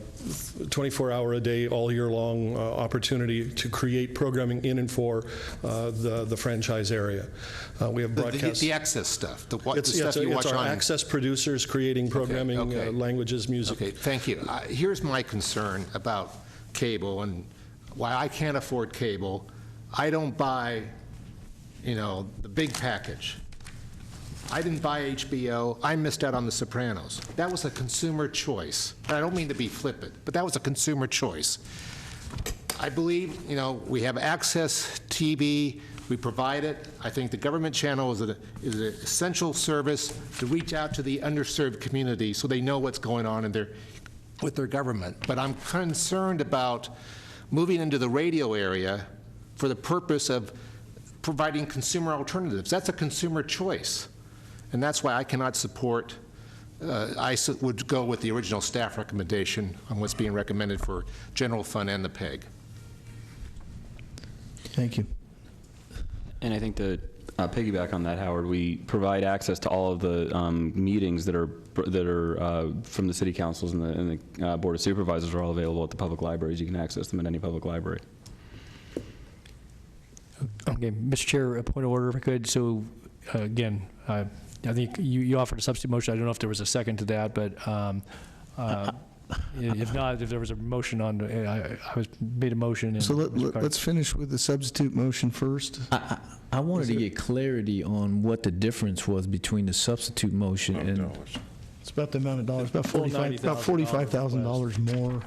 24-hour-a-day, all-year-long opportunity to create programming in and for the franchise area. We have broadcast... The access stuff, the stuff you watch it's our on... access producers creating programming, languages, music. Okay, thank you. Here's my concern about cable and why I can't afford cable. I don't buy, the big package. I didn't buy HBO. I missed out on The Sopranos. That was a consumer choice. I don't mean to be flippant, but that was a consumer choice. I believe, we have access TV. We provide it. I think the government channel is an essential service to reach out to the underserved community so they know what's going on with their government. But I'm concerned about moving into the radio area for the purpose of providing consumer alternatives. That's a consumer choice. And that's why I cannot support, I would go with the original staff recommendation on what's being recommended for general fund and the PEG. Thank you. And I think that piggyback on that, Howard, we provide access to all of the meetings that are from the city councils and the board of supervisors are all available at the public libraries. You can access them at any public library. Okay, Mr. Chair, a point of order if I could. So again, I think you offered a substitute motion. I don't know if there was a second to that, but if not, if there was a motion on, I made a motion. And so let's finish with the substitute motion first. I wanted to get clarity on what the difference was between the substitute motion and. It's about the amount of dollars, about $45,000 more.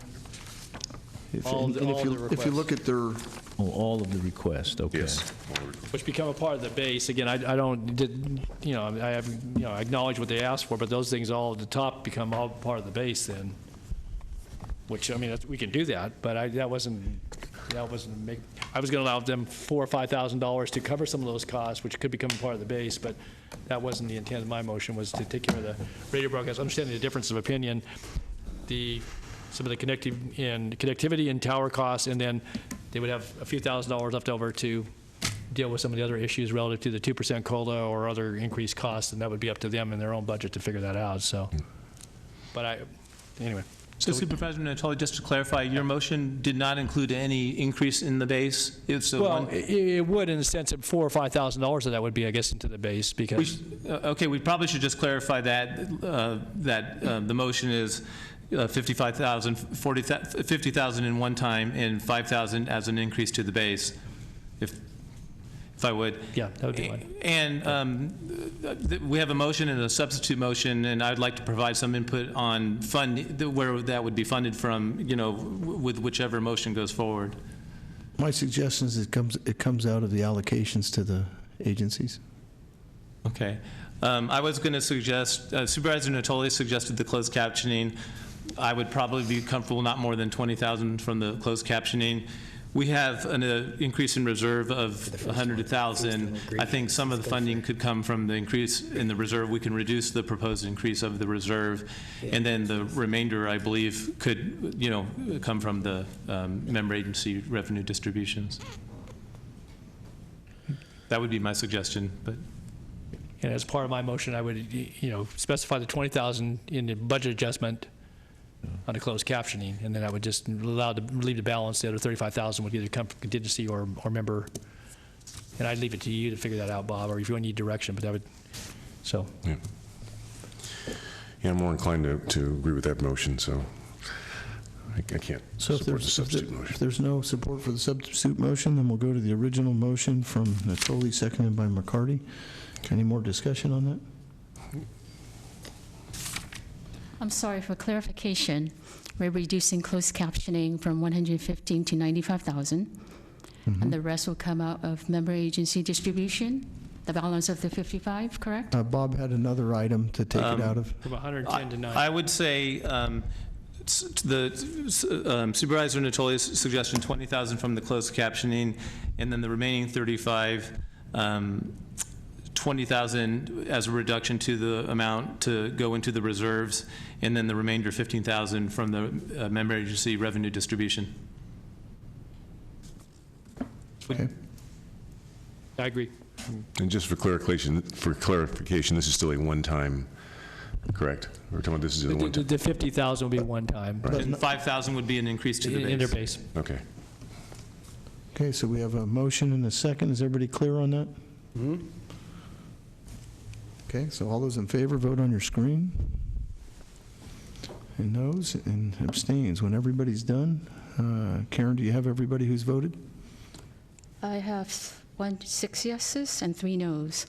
If you look at their. Oh, all of the requests, okay. Yes. Which become a part of the base. Again, I acknowledge what they asked for, but those things all at the top become all part of the base then. Which, we can do that, but I was going to allow them $4,000 or $5,000 to cover some of those costs, which could become part of the base, but that wasn't the intent of my motion, was to take care of the radio broadcast. Understanding the difference of opinion, some of the connectivity and tower costs, and then they would have a few $1,000s left over to deal with some of the other issues relative to the 2% COLA or other increased costs, and that would be up to them in their own budget to figure that out. So, but anyway. So Supervisor Natoli, just to clarify, your motion did not include any increase in the base? It would in the sense of $4,000 or $5,000 that would be, I guess, into the base because. Okay, we probably should just clarify that the motion is 55,000, 50,000 in one time and 5,000 as an increase to the base. If I would. Yeah, that would be fine. And we have a motion and a substitute motion, and I'd like to provide some input on where that would be funded from, with whichever motion goes forward. My suggestion is it comes out of the allocations to the agencies. Okay. I was going to suggest, Supervisor Natoli suggested the closed captioning. I would probably be comfortable not more than 20,000 from the closed captioning. We have an increase in reserve of 100,000. I think some of the funding could come from the increase in the reserve. We can reduce the proposed increase of the reserve, and then the remainder, I believe, could, you know, come from the member agency revenue distributions. That would be my suggestion, but. And as part of my motion, I would, you know, specify the 20,000 in the budget adjustment on the closed captioning, and then I would just leave the balance. The other 35,000 would either come from contingency or member. And I'd leave it to you to figure that out, Bob, or if you need direction. But that would, so. Yeah, I'm more inclined to agree with that motion. So I can't support the substitute motion. If there's no support for the substitute motion, then we'll go to the original motion from Natoli, seconded by McCarty. Any more discussion on that? I'm sorry, for clarification, we're reducing closed captioning from 115 to 95,000, and the rest will come out of member agency distribution, the balance of the 55, correct? Bob had another item to take it out of. From 110 to 90. I would say Supervisor Natoli's suggestion, 20,000 from the closed captioning, and then the remaining 35, 20,000 as a reduction to the amount to go into the reserves, and then the remainder 15,000 from the member agency revenue distribution. Okay. I agree. And just for clarification, this is still a one-time, correct? We're talking about this is a one-time. The 50,000 will be one time. Right. And 5,000 would be an increase to the base. In their base. Okay. Okay, so we have a motion and a second. Is everybody clear on that? Mm-hmm. Okay, so all those in favor, vote on your screen. And noes and abstains. When everybody's done, Karen, do you have everybody who's voted? I have 6 yeses and 3 noes.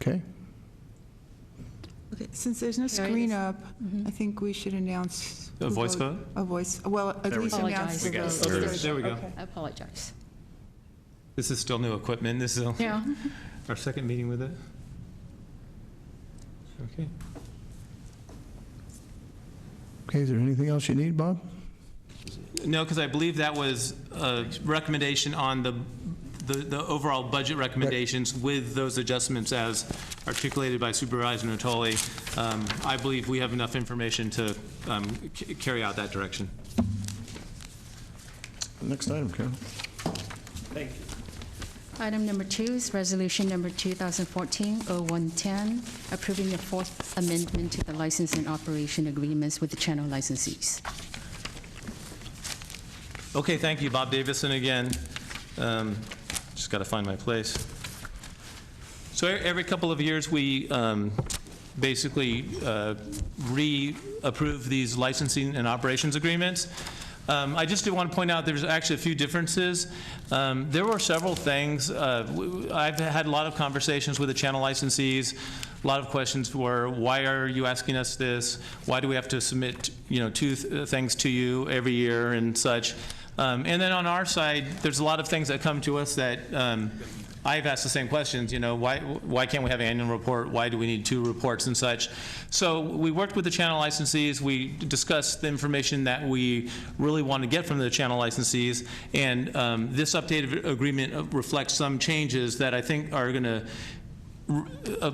Okay. Okay, since there's no screen up, I think we should announce. A voice vote? A voice, well, at least announce the vote. There we go. Okay. I apologize. This is still new equipment. This is Yeah. our second meeting with it. Okay. Okay, is there anything else you need, Bob? No, because I believe that was a recommendation on the overall budget recommendations with those adjustments as articulated by Supervisor Natoli. I believe we have enough information to carry out that direction. Next item, Karen. Thank you. Item number 2 is resolution number 2014-0110, approving the 4th amendment to the license and operation agreements with the channel licensees. Okay, thank you. Bob Davison again. Just got to find my place. So every couple of years, we basically re-approve these licensing and operations agreements. I just do want to point out there's actually a few differences. There were several things. I've had a lot of conversations with the channel licensees. A lot of questions were, why are you asking us this? Why do we have to submit, you know, 2 things to you every year and such? And then on our side, there's a lot of things that come to us that I've asked the same questions, you know, why can't we have an annual report? Why do we need 2 reports and such? So we worked with the channel licensees. We discussed the information that we really want to get from the channel licensees. And this updated agreement reflects some changes that I think are going to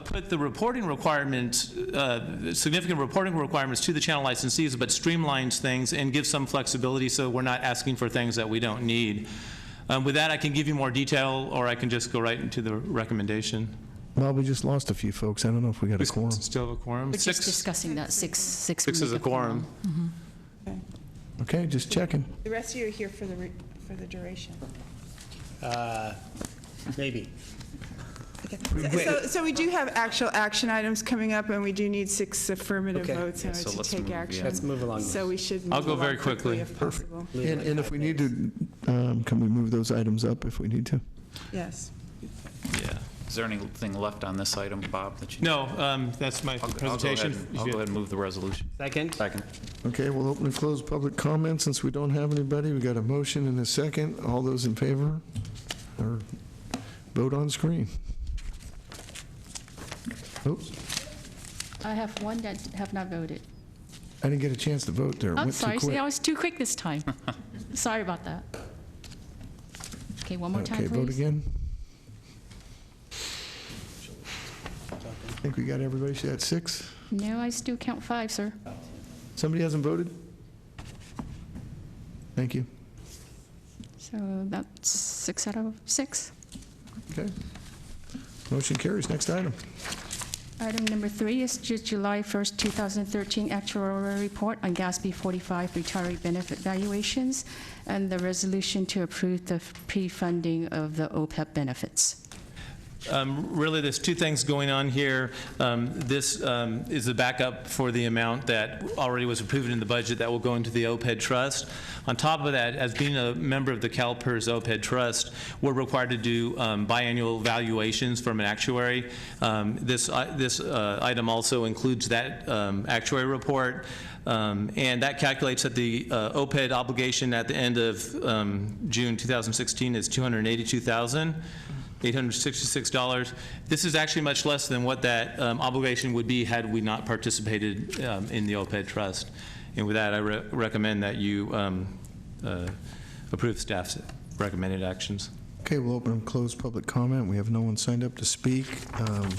put the reporting requirements, significant reporting requirements to the channel licensees, but streamlines things and gives some flexibility so we're not asking for things that we don't need. With that, I can give you more detail, or I can just go right into the recommendation. Well, we just lost a few folks. I don't know if we got a quorum. Still have a quorum? We're just discussing that. Six is a quorum. Okay, just checking. The rest of you are here for the duration. Maybe. So we do have actual action items coming up, and we do need 6 affirmative votes in order to take action. Let's move along. So we should move I'll go very along quickly. if possible. And if we need to, can we move those items up if we need to? Yes. Yeah. Is there anything left on this item, Bob, that you? No, that's my presentation. I'll go ahead and move the resolution. Second. Second. Okay, we'll open and close public comment since we don't have anybody. We got a motion and a second. All those in favor? Or vote on screen. Oops, I have one that have not voted. I didn't get a chance to vote there. It I'm went too sorry, see, quick. I was too quick this time. Sorry about that. Okay, one more time, Okay, please. vote again. I think we got everybody. She got 6. No, I still count 5, sir. Somebody hasn't voted? Thank you. So that's 6 out of 6. Okay. Motion carries. Next item. Item number 3 is July 1st, 2013 actuarial report on GASB 45 retiree benefit valuations and the resolution to approve the pre-funding of the OPEB benefits. Really, there's 2 things going on here. This is a backup for the amount that already was approved in the budget that will go into the OPEB trust. On top of that, as being a member of the CalPERS OPEB trust, we're required to do biannual valuations from an actuary. This item also includes that actuary report. And that calculates that the OPEB obligation at the end of June 2016 is $282,866. This is actually much less than what that obligation would be had we not participated in the OPEB trust. And with that, I recommend that you approve staff's recommended actions. Okay, we'll open and close public comment. We have no one signed up to speak on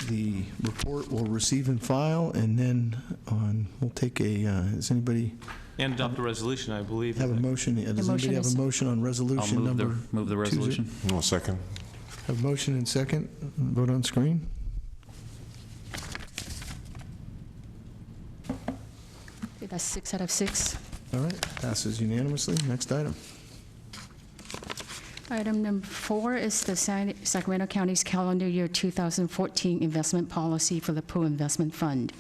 the report. We'll receive and file, and then we'll take a, is anybody? And adopt a resolution, I believe. Have a motion. Does anybody have a motion on resolution number? Move the resolution. I'll second. Have a motion and second. Vote on screen. Okay, that's 6 out of 6. All right, passes unanimously. Next item. Item number 4 is the Sacramento County's calendar year 2014 investment policy for the pool investment fund.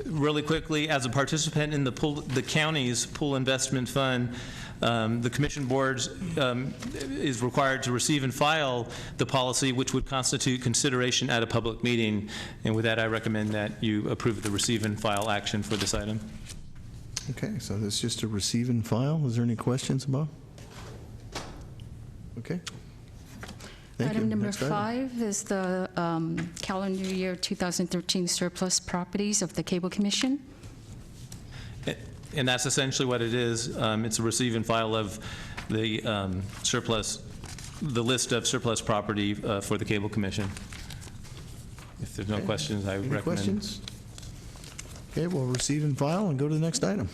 Really quickly, as a participant in the county's pool investment fund, the commission boards is required to receive and file the policy, which would constitute consideration at a public meeting. And with that, I recommend that you approve the receive and file action for this item. Okay, so this is just a receive and file. Is there any questions, Bob? Okay. Thank you. Item number Next item. 5 is the calendar year 2013 surplus properties of the Cable Commission. And that's essentially what it is. It's a receive and file of the surplus, the list of surplus property for the Cable Commission. If there's no questions, I Any recommend. questions? Okay, we'll receive and file and go to the next item.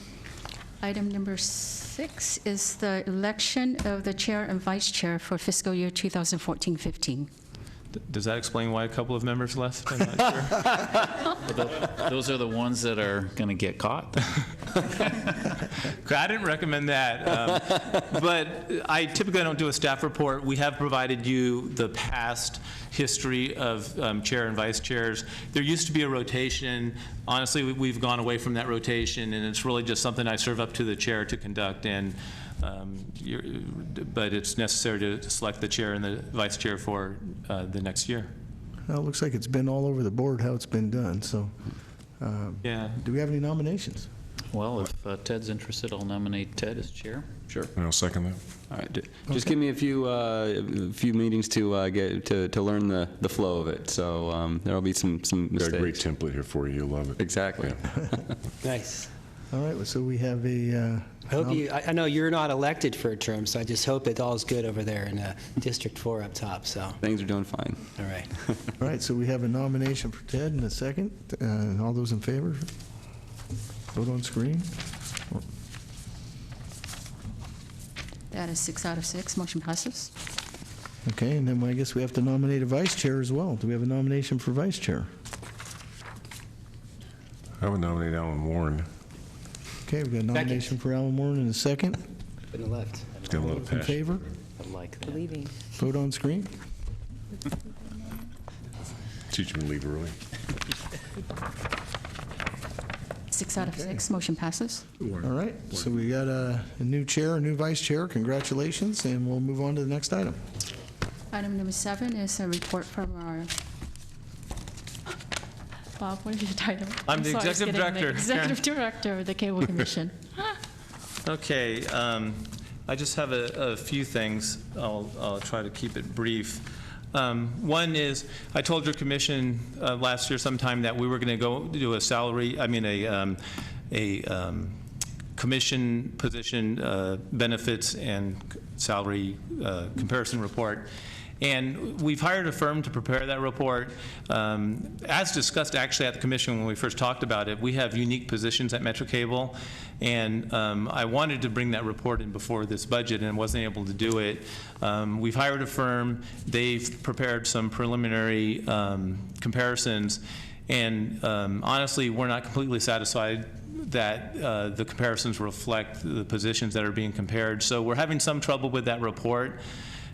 Item number 6 is the election of the chair and vice chair for fiscal year 2014-15. Does that explain why a couple of members left? I'm not sure. Those are the ones that are going to get caught. I didn't recommend that, but I typically don't do a staff report. We have provided you the past history of chair and vice chairs. There used to be a rotation. Honestly, we've gone away from that rotation, and it's really just something I serve up to the chair to conduct. And but it's necessary to select the chair and the vice chair for the next year. Well, it looks like it's been all over the board how it's been done, so. Yeah. Do we have any nominations? Well, if Ted's interested, I'll nominate Ted as chair. Sure. And I'll second that. All right. Just give me a few meetings to get to learn the flow of it. So there'll be some mistakes. Got a great template here for you. You'll love it. Exactly. Nice. All right, so we have a. I hope I know you're not elected for a term, so I just hope it all's good over there in District 4 up top, so. Things are doing fine. All right. All right, so we have a nomination for Ted and a second. All those in favor? Vote on screen. That is 6 out of 6. Motion passes. Okay, and then I guess we have to nominate a vice chair as well. Do we have a nomination for vice chair? I would nominate Alan Warren. Okay, we've got a nomination for Alan Warren in a second. Been left. He's got a lot of In passion. favor? I like that. Believing. Vote on screen. Teach him to leave early. 6 out of 6. Motion passes. All right, so we got a new chair, a new vice chair. Congratulations, and we'll move on to the next item. Item number 7 is a report from our, Bob, what is your title? I'm the sorry, it's executive getting late. director. Executive Director of the Cable Commission. Okay. I just have a few things. I'll try to keep it brief. One is, I told your commission last year sometime that we were going to go do a commission position benefits and salary comparison report. And we've hired a firm to prepare that report. As discussed actually at the commission when we first talked about it, we have unique positions at Metro Cable, and I wanted to bring that report in before this budget and wasn't able to do it. We've hired a firm. They've prepared some preliminary comparisons, and honestly, we're not completely satisfied that the comparisons reflect the positions that are being compared. So we're having some trouble with that report.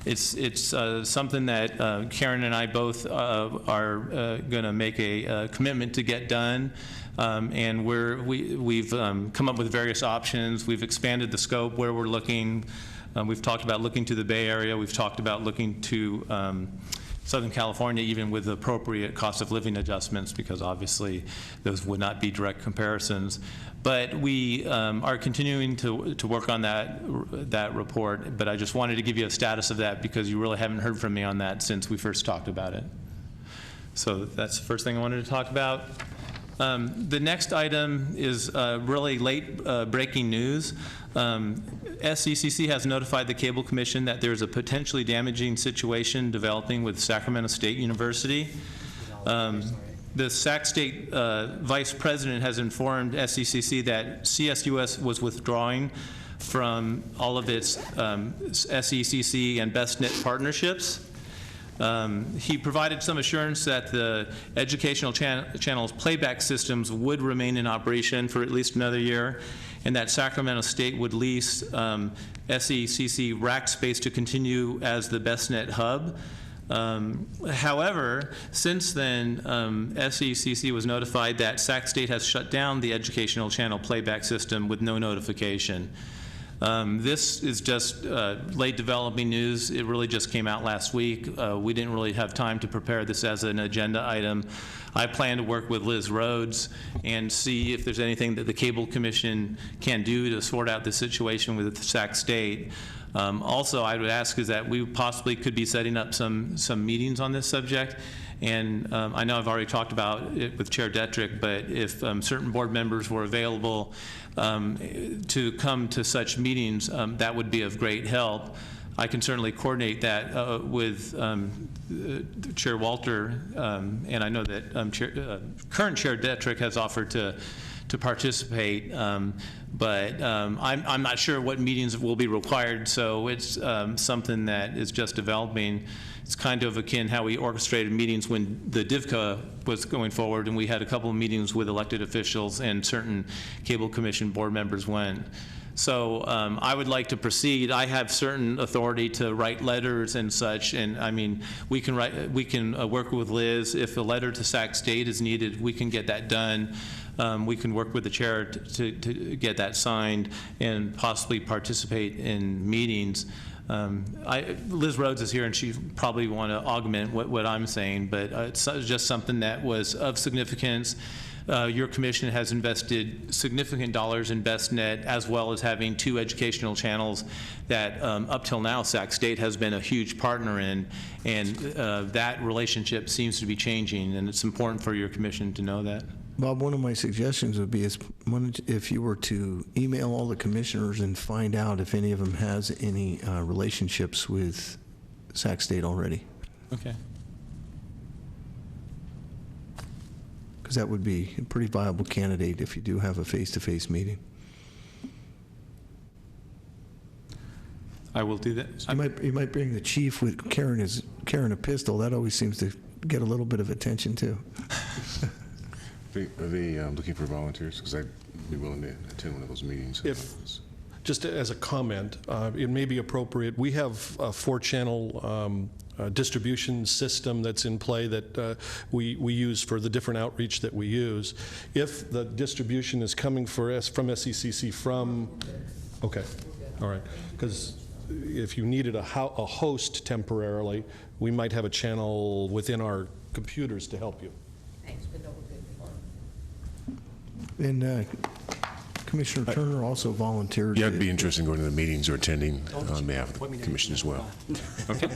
It's something that Karen and I both are going to make a commitment to get done, and we've come up with various options. We've expanded the scope where we're looking. We've talked about looking to the Bay Area. We've talked about looking to Southern California, even with appropriate cost of living adjustments, because obviously those would not be direct comparisons. But we are continuing to work on that report, but I just wanted to give you a status of that because you really haven't heard from me on that since we first talked about it. So that's the first thing I wanted to talk about. The next item is really late breaking news. SCCC has notified the Cable Commission that there's a potentially damaging situation developing with Sacramento State University. The Sac State Vice President has informed SCCC that CSUS was withdrawing from all of its SECC and BestNet partnerships. He provided some assurance that the educational channels playback systems would remain in operation for at least another year, and that Sacramento State would lease SECC rack space to continue as the BestNet hub. However, since then, SECC was notified that Sac State has shut down the educational channel playback system with no notification. This is just late developing news. It really just came out last week. We didn't really have time to prepare this as an agenda item. I plan to work with Liz Rhodes and see if there's anything that the Cable Commission can do to sort out the situation with Sac State. Also, I would ask is that we possibly could be setting up some meetings on this subject. And I know I've already talked about it with Chair Detrick, but if certain board members were available to come to such meetings, that would be of great help. I can certainly coordinate that with Chair Walter, and I know that current Chair Detrick has offered to participate, but I'm not sure what meetings will be required, so it's something that is just developing. It's kind of akin how we orchestrated meetings when the DIVCA was going forward, and we had a couple of meetings with elected officials and certain Cable Commission board members went. So I would like to proceed. I have certain authority to write letters and such, and I mean, we can work with Liz. If a letter to Sac State is needed, we can get that done. We can work with the chair to get that signed and possibly participate in meetings. Liz Rhodes is here, and she probably want to augment what I'm saying, but it's just something that was of significance. Your commission has invested significant dollars in BestNet, as well as having 2 educational channels that up till now Sac State has been a huge partner in, and that relationship seems to be changing, and it's important for your commission to know that. Bob, one of my suggestions would be if you were to email all the commissioners and find out if any of them has any relationships with Sac State already. Okay. Because that would be a pretty viable candidate if you do have a face-to-face meeting. I will do that. So you might bring the chief with carrying a pistol. That always seems to get a little bit of attention too. Are they looking for volunteers? Because I'd be willing to attend one of those meetings. Just as a comment, it may be appropriate. We have a 4-channel distribution system that's in play that we use for the different outreach that we use. If the distribution is coming from SECC okay, all right, because if you needed a host temporarily, we might have a channel within our computers to help you. And Commissioner Turner also volunteered. Yeah, it'd be interesting going to the meetings or attending on behalf of the commission as well. Okay.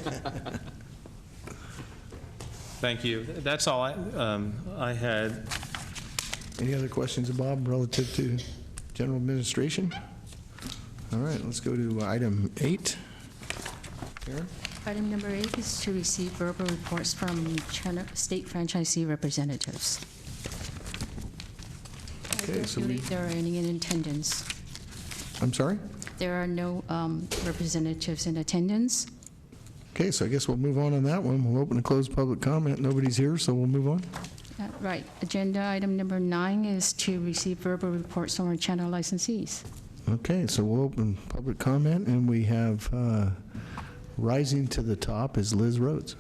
Thank you. That's all I had. Any other questions, Bob, relative to general administration? All right, let's go to item 8. Karen? Item number 8 is to receive verbal reports from state franchisee representatives. I Okay, don't so believe there are any in attendance. I'm sorry? There are no representatives in attendance. Okay, so I guess we'll move on that one. We'll open and close public comment. Nobody's here, so we'll move on. Right. Agenda item number 9 is to receive verbal reports from our channel licensees. Okay, so we'll open public comment, and we have rising to the top is Liz Rhodes.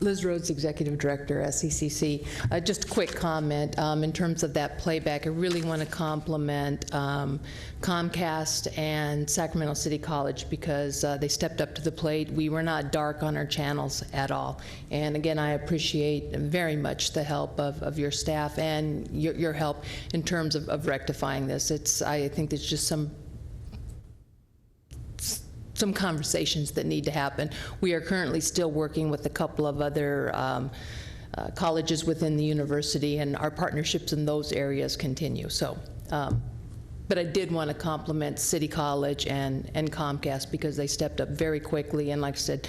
Liz Rhodes, Executive Director, SECC. Just a quick comment in terms of that playback. I really want to compliment Comcast and Sacramento City College because they stepped up to the plate. We were not dark on our channels at all. And again, I appreciate very much the help of your staff and your help in terms of rectifying this. I think there's just some conversations that need to happen. We are currently still working with a couple of other colleges within the university, and our partnerships in those areas continue. So, but I did want to compliment City College and Comcast because they stepped up very quickly, and like I said,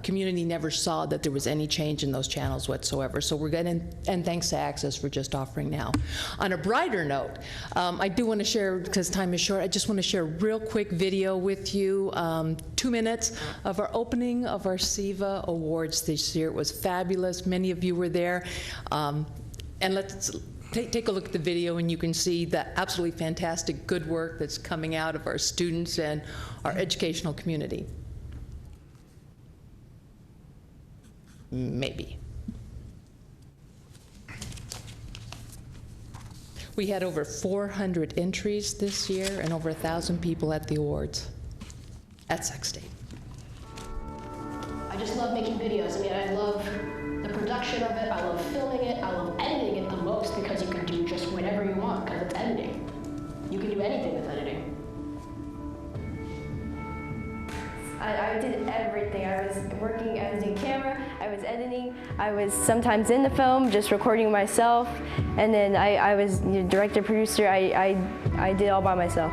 community never saw that there was any change in those channels whatsoever. So we're good, and thanks to Access for just offering now. On a brighter note, I do want to share, because time is short, I just want to share a real quick video with you, 2 minutes of our opening of our SIVA Awards this year. It was fabulous. Many of you were there. And let's take a look at the video, and you can see the absolutely fantastic good work that's coming out of our students and our educational community. Maybe. We had over 400 entries this year and over 1,000 people at the awards at Sac State. I just love making videos. I mean, I love the production of it, I love filming it, I love editing it the most because you can do just whatever you want because it's editing. You can do anything with editing. I did everything. I was working, I was doing camera, I was editing, I was sometimes in the film, just recording myself, and then I was director, producer, I did it all by myself.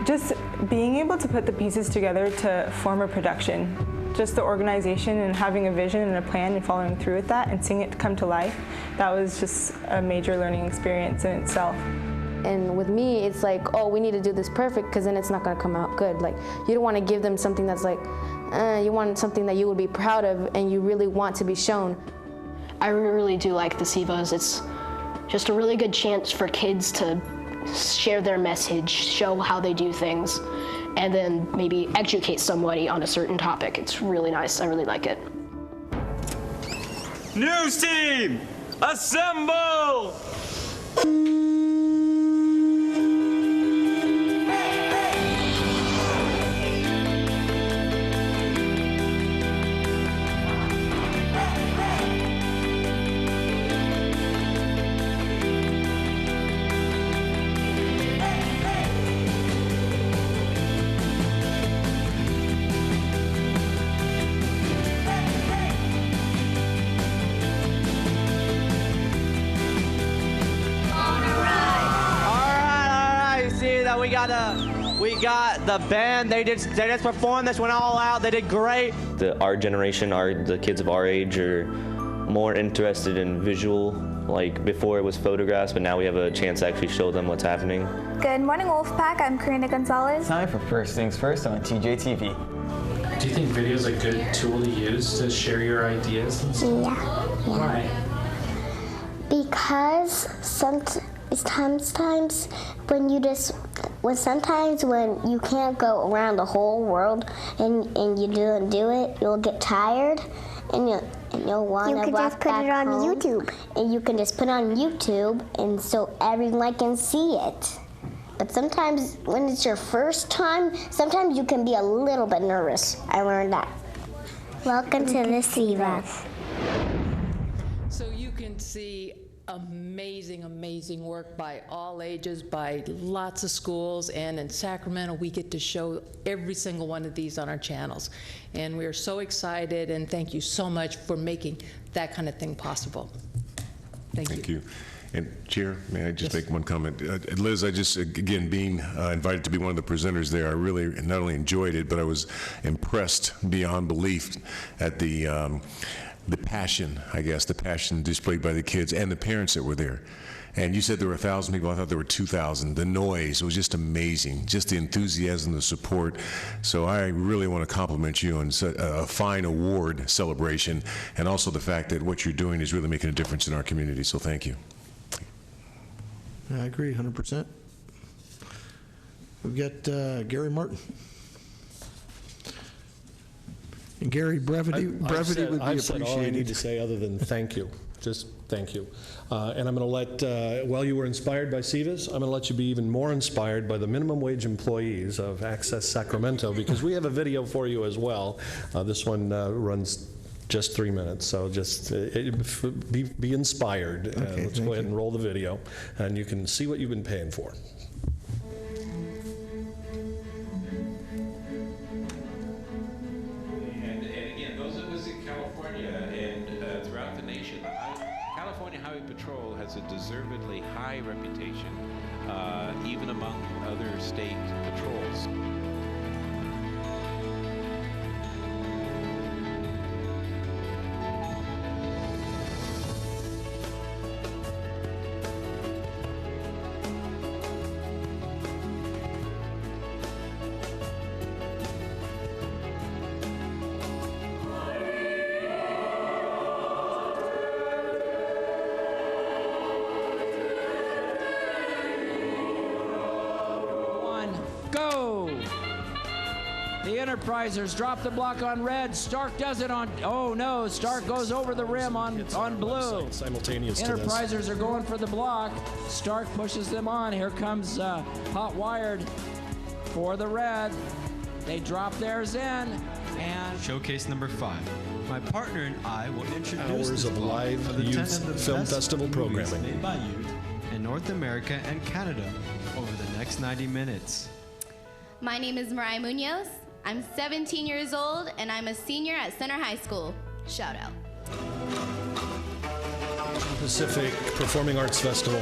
Just being able to put the pieces together to form a production. Just the organization and having a vision and a plan and following through with that and seeing it come to life, that was just a major learning experience in itself. And with me, it's like, oh, we need to do this perfect because then it's not going to come out good. Like, you don't want to give them something that's like, you want something that you would be proud of and you really want to be shown. I really do like the SIVAs. It's just a really good chance for kids to share their message, show how they do things, and then maybe educate somebody on a certain topic. It's really nice. I really like it. News team, assemble! We got the band. They just performed. This went all out. They did great. Our generation, the kids of our age, are more interested in visual. Like before, it was photographs, but now we have a chance to actually show them what's happening. Good morning, Wolfpack. I'm Karina Gonzalez. Time for First Things First on TJTV. Do you think video is a good tool to use to share your ideas? Yeah. Why? Because sometimes when you can't go around the whole world and you don't do it, you'll get tired and you'll want to walk back home. You can just put it on YouTube. And you can just put it on YouTube, and so everyone can see it. But sometimes when it's your first time, sometimes you can be a little bit nervous. I learned that. Welcome to the Sivas. So you can see amazing, amazing work by all ages, by lots of schools, and in Sacramento we get to show every single one of these on our channels. And we are so excited, and thank you so much for making that kind of thing possible. Thank you. And Chair, may I just make one comment? Liz, I just, again, being invited to be one of the presenters there, I really not only enjoyed it, but I was impressed beyond belief at the passion, I guess, the passion displayed by the kids and the parents that were there. And you said there were 1,000 people. I thought there were 2,000. The noise, it was just amazing. Just the enthusiasm, the support. So I really want to compliment you on a fine award celebration, and also the fact that what you're doing is really making a difference in our community. So thank you. I agree 100%. We've got Gary Martin. And Gary, brevity would be appreciated. I've said all I need to say other than thank you. Just thank you. And I'm going to let, while you were inspired by Sivas, I'm going to let you be even more inspired by the minimum wage employees of Access Sacramento, because we have a video for you as well. This one runs just 3 minutes, so just be inspired. Okay, let's go ahead and roll the video, and you can see what you've been paying for. And again, those of us in California and throughout the nation, California Highway Patrol has a deservedly high reputation, even among other state patrols. Go! The Enterprisers drop the block on red. Stark does it on, oh no, Stark goes over the rim on blue. Simultaneous to this. Enterprisers are going for the block. Stark pushes them on. Here comes Hot Wired for the red. They drop theirs in, and showcase number 5. My partner and I will introduce hours of live youth film festival programming made by youth in North America and Canada over the next 90 minutes. My name is Mariah Munoz. I'm 17 years old, and I'm a senior at Center High School. Shout out. Pacific Performing Arts Festival.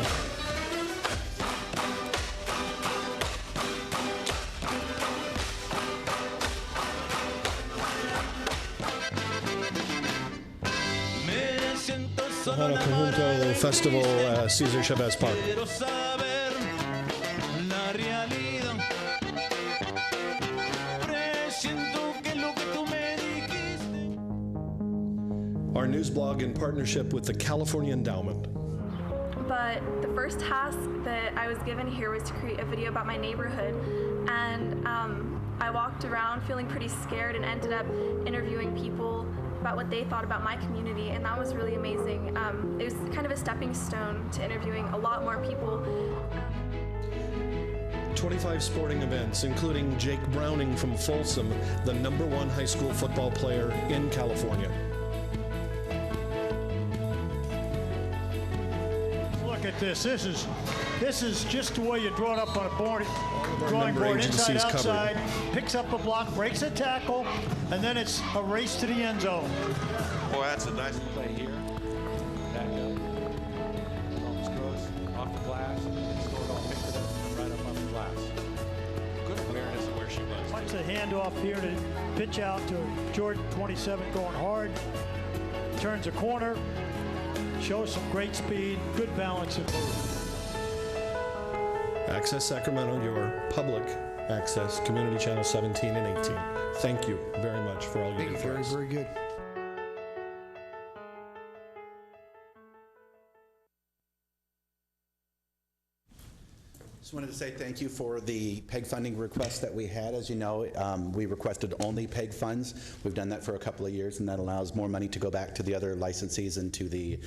Hana Conjunto Festival, Cesar Chavez Park. Our news blog in partnership with the California Endowment. But the first task that I was given here was to create a video about my neighborhood, and I walked around feeling pretty scared and ended up interviewing people about what they thought about my community, and that was really amazing. It was kind of a stepping stone to interviewing a lot more people. 25 sporting events, including Jake Browning from Folsom, the #1 high school football player in California. Look at this. This is just the way you draw it up on a drawing board, inside, outside, picks up a block, breaks a tackle, and then it's a race to the end zone. Boy, that's a nice play here. Back up. Holmes goes off the glass, and then scored off, picked it up, and right up on the glass. Good awareness of where she was. Watch the handoff here to pitch out to Jordan, 27, going hard. Turns a corner, shows some great speed, good balance and move. Access Sacramento, your public access, Community Channel 17 and 18. Thank you very much for all you do for us. Very good. Just wanted to say thank you for the PEG funding request that we had. As you know, we requested only PEG funds. We've done that for a couple of years, and that allows more money to go back to the other licensees and to the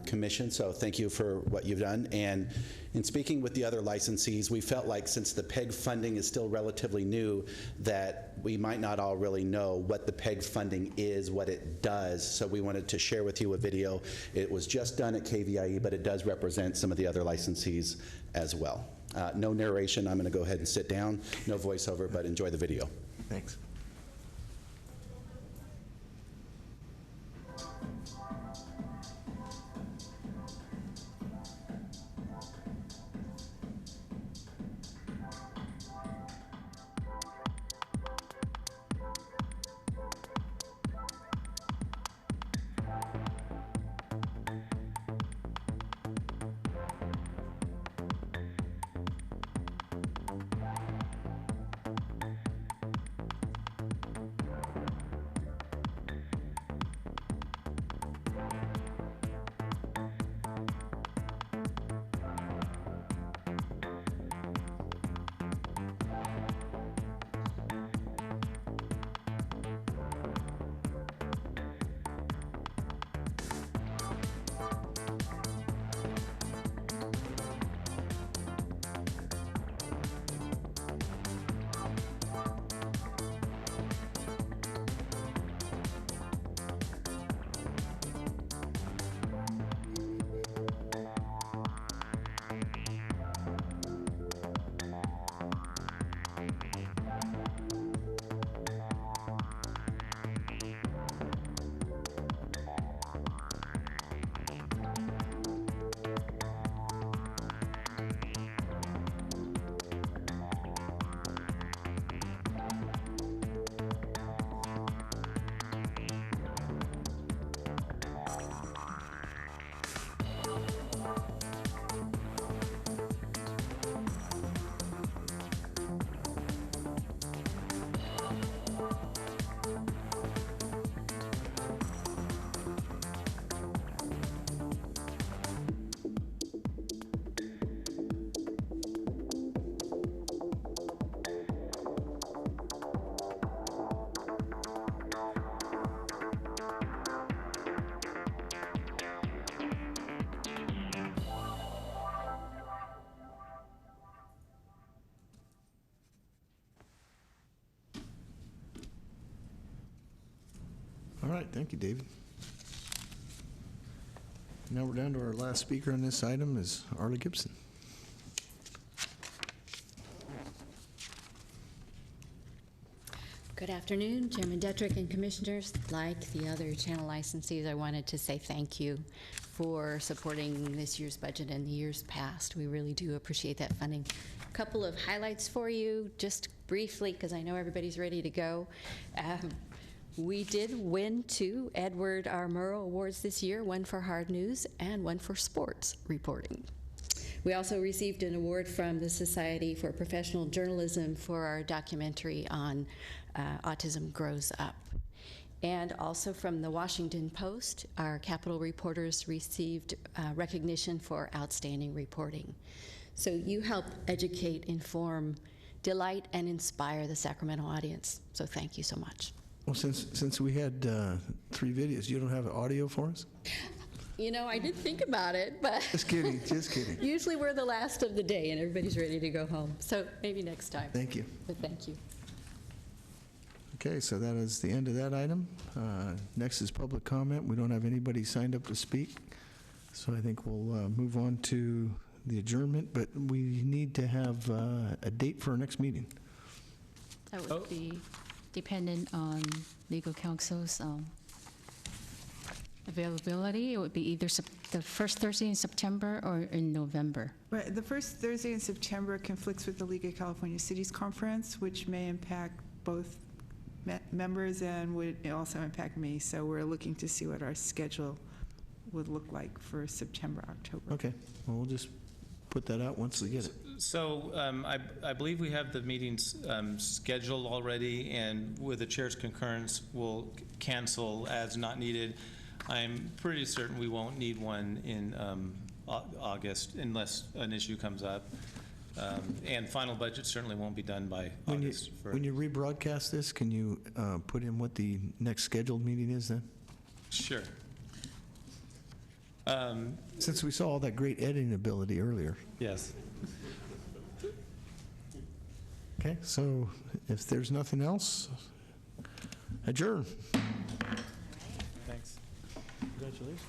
commission. So thank you for what you've done. And in speaking with the other licensees, we felt like since the PEG funding is still relatively new, that we might not all really know what the PEG funding is, what it does. So we wanted to share with you a video. It was just done at KVIE, but it does represent some of the other licensees as well. No narration. I'm going to go ahead and sit down. No voiceover, but enjoy the video. Thanks. All right, thank you, David. Now we're down to our last speaker on this item is Arlie Gibson. Good afternoon, Chairman Detrick and Commissioners. Like the other channel licensees, I wanted to say thank you for supporting this year's budget and the years past. We really do appreciate that funding. A couple of highlights for you, just briefly, because I know everybody's ready to go. We did win 2 Edward R. Murrow Awards this year, one for hard news and one for sports reporting. We also received an award from the Society for Professional Journalism for our documentary on Autism Grows Up. And also from the Washington Post, our Capitol reporters received recognition for outstanding reporting. So you help educate, inform, delight, and inspire the Sacramento audience. So thank you so much. Well, since we had 3 videos, you don't have audio for us? You know, I did think about it, but... Just kidding, just kidding. Usually we're the last of the day and everybody's ready to go home. So maybe next time. Thank you. But thank you. Okay, so that is the end of that item. Next is public comment. We don't have anybody signed up to speak. So I think we'll move on to the adjournment, but we need to have a date for our next meeting. That would be dependent on legal counsel's availability. It would be either the first Thursday in September or in November. Right. The first Thursday in September conflicts with the League of California Cities Conference, which may impact both members and would also impact me. So we're looking to see what our schedule would look like for September, October. Okay. Well, we'll just put that out once we get it. So I believe we have the meetings scheduled already, and with the chair's concurrence, we'll cancel as not needed. I'm pretty certain we won't need one in August unless an issue comes up. And final budget certainly won't be done by When you, August 1st. when you rebroadcast this, can you put in what the next scheduled meeting is then? Sure. Since we saw all that great editing ability earlier. Yes. Okay, so if there's nothing else, adjourn. Thanks. Congratulations.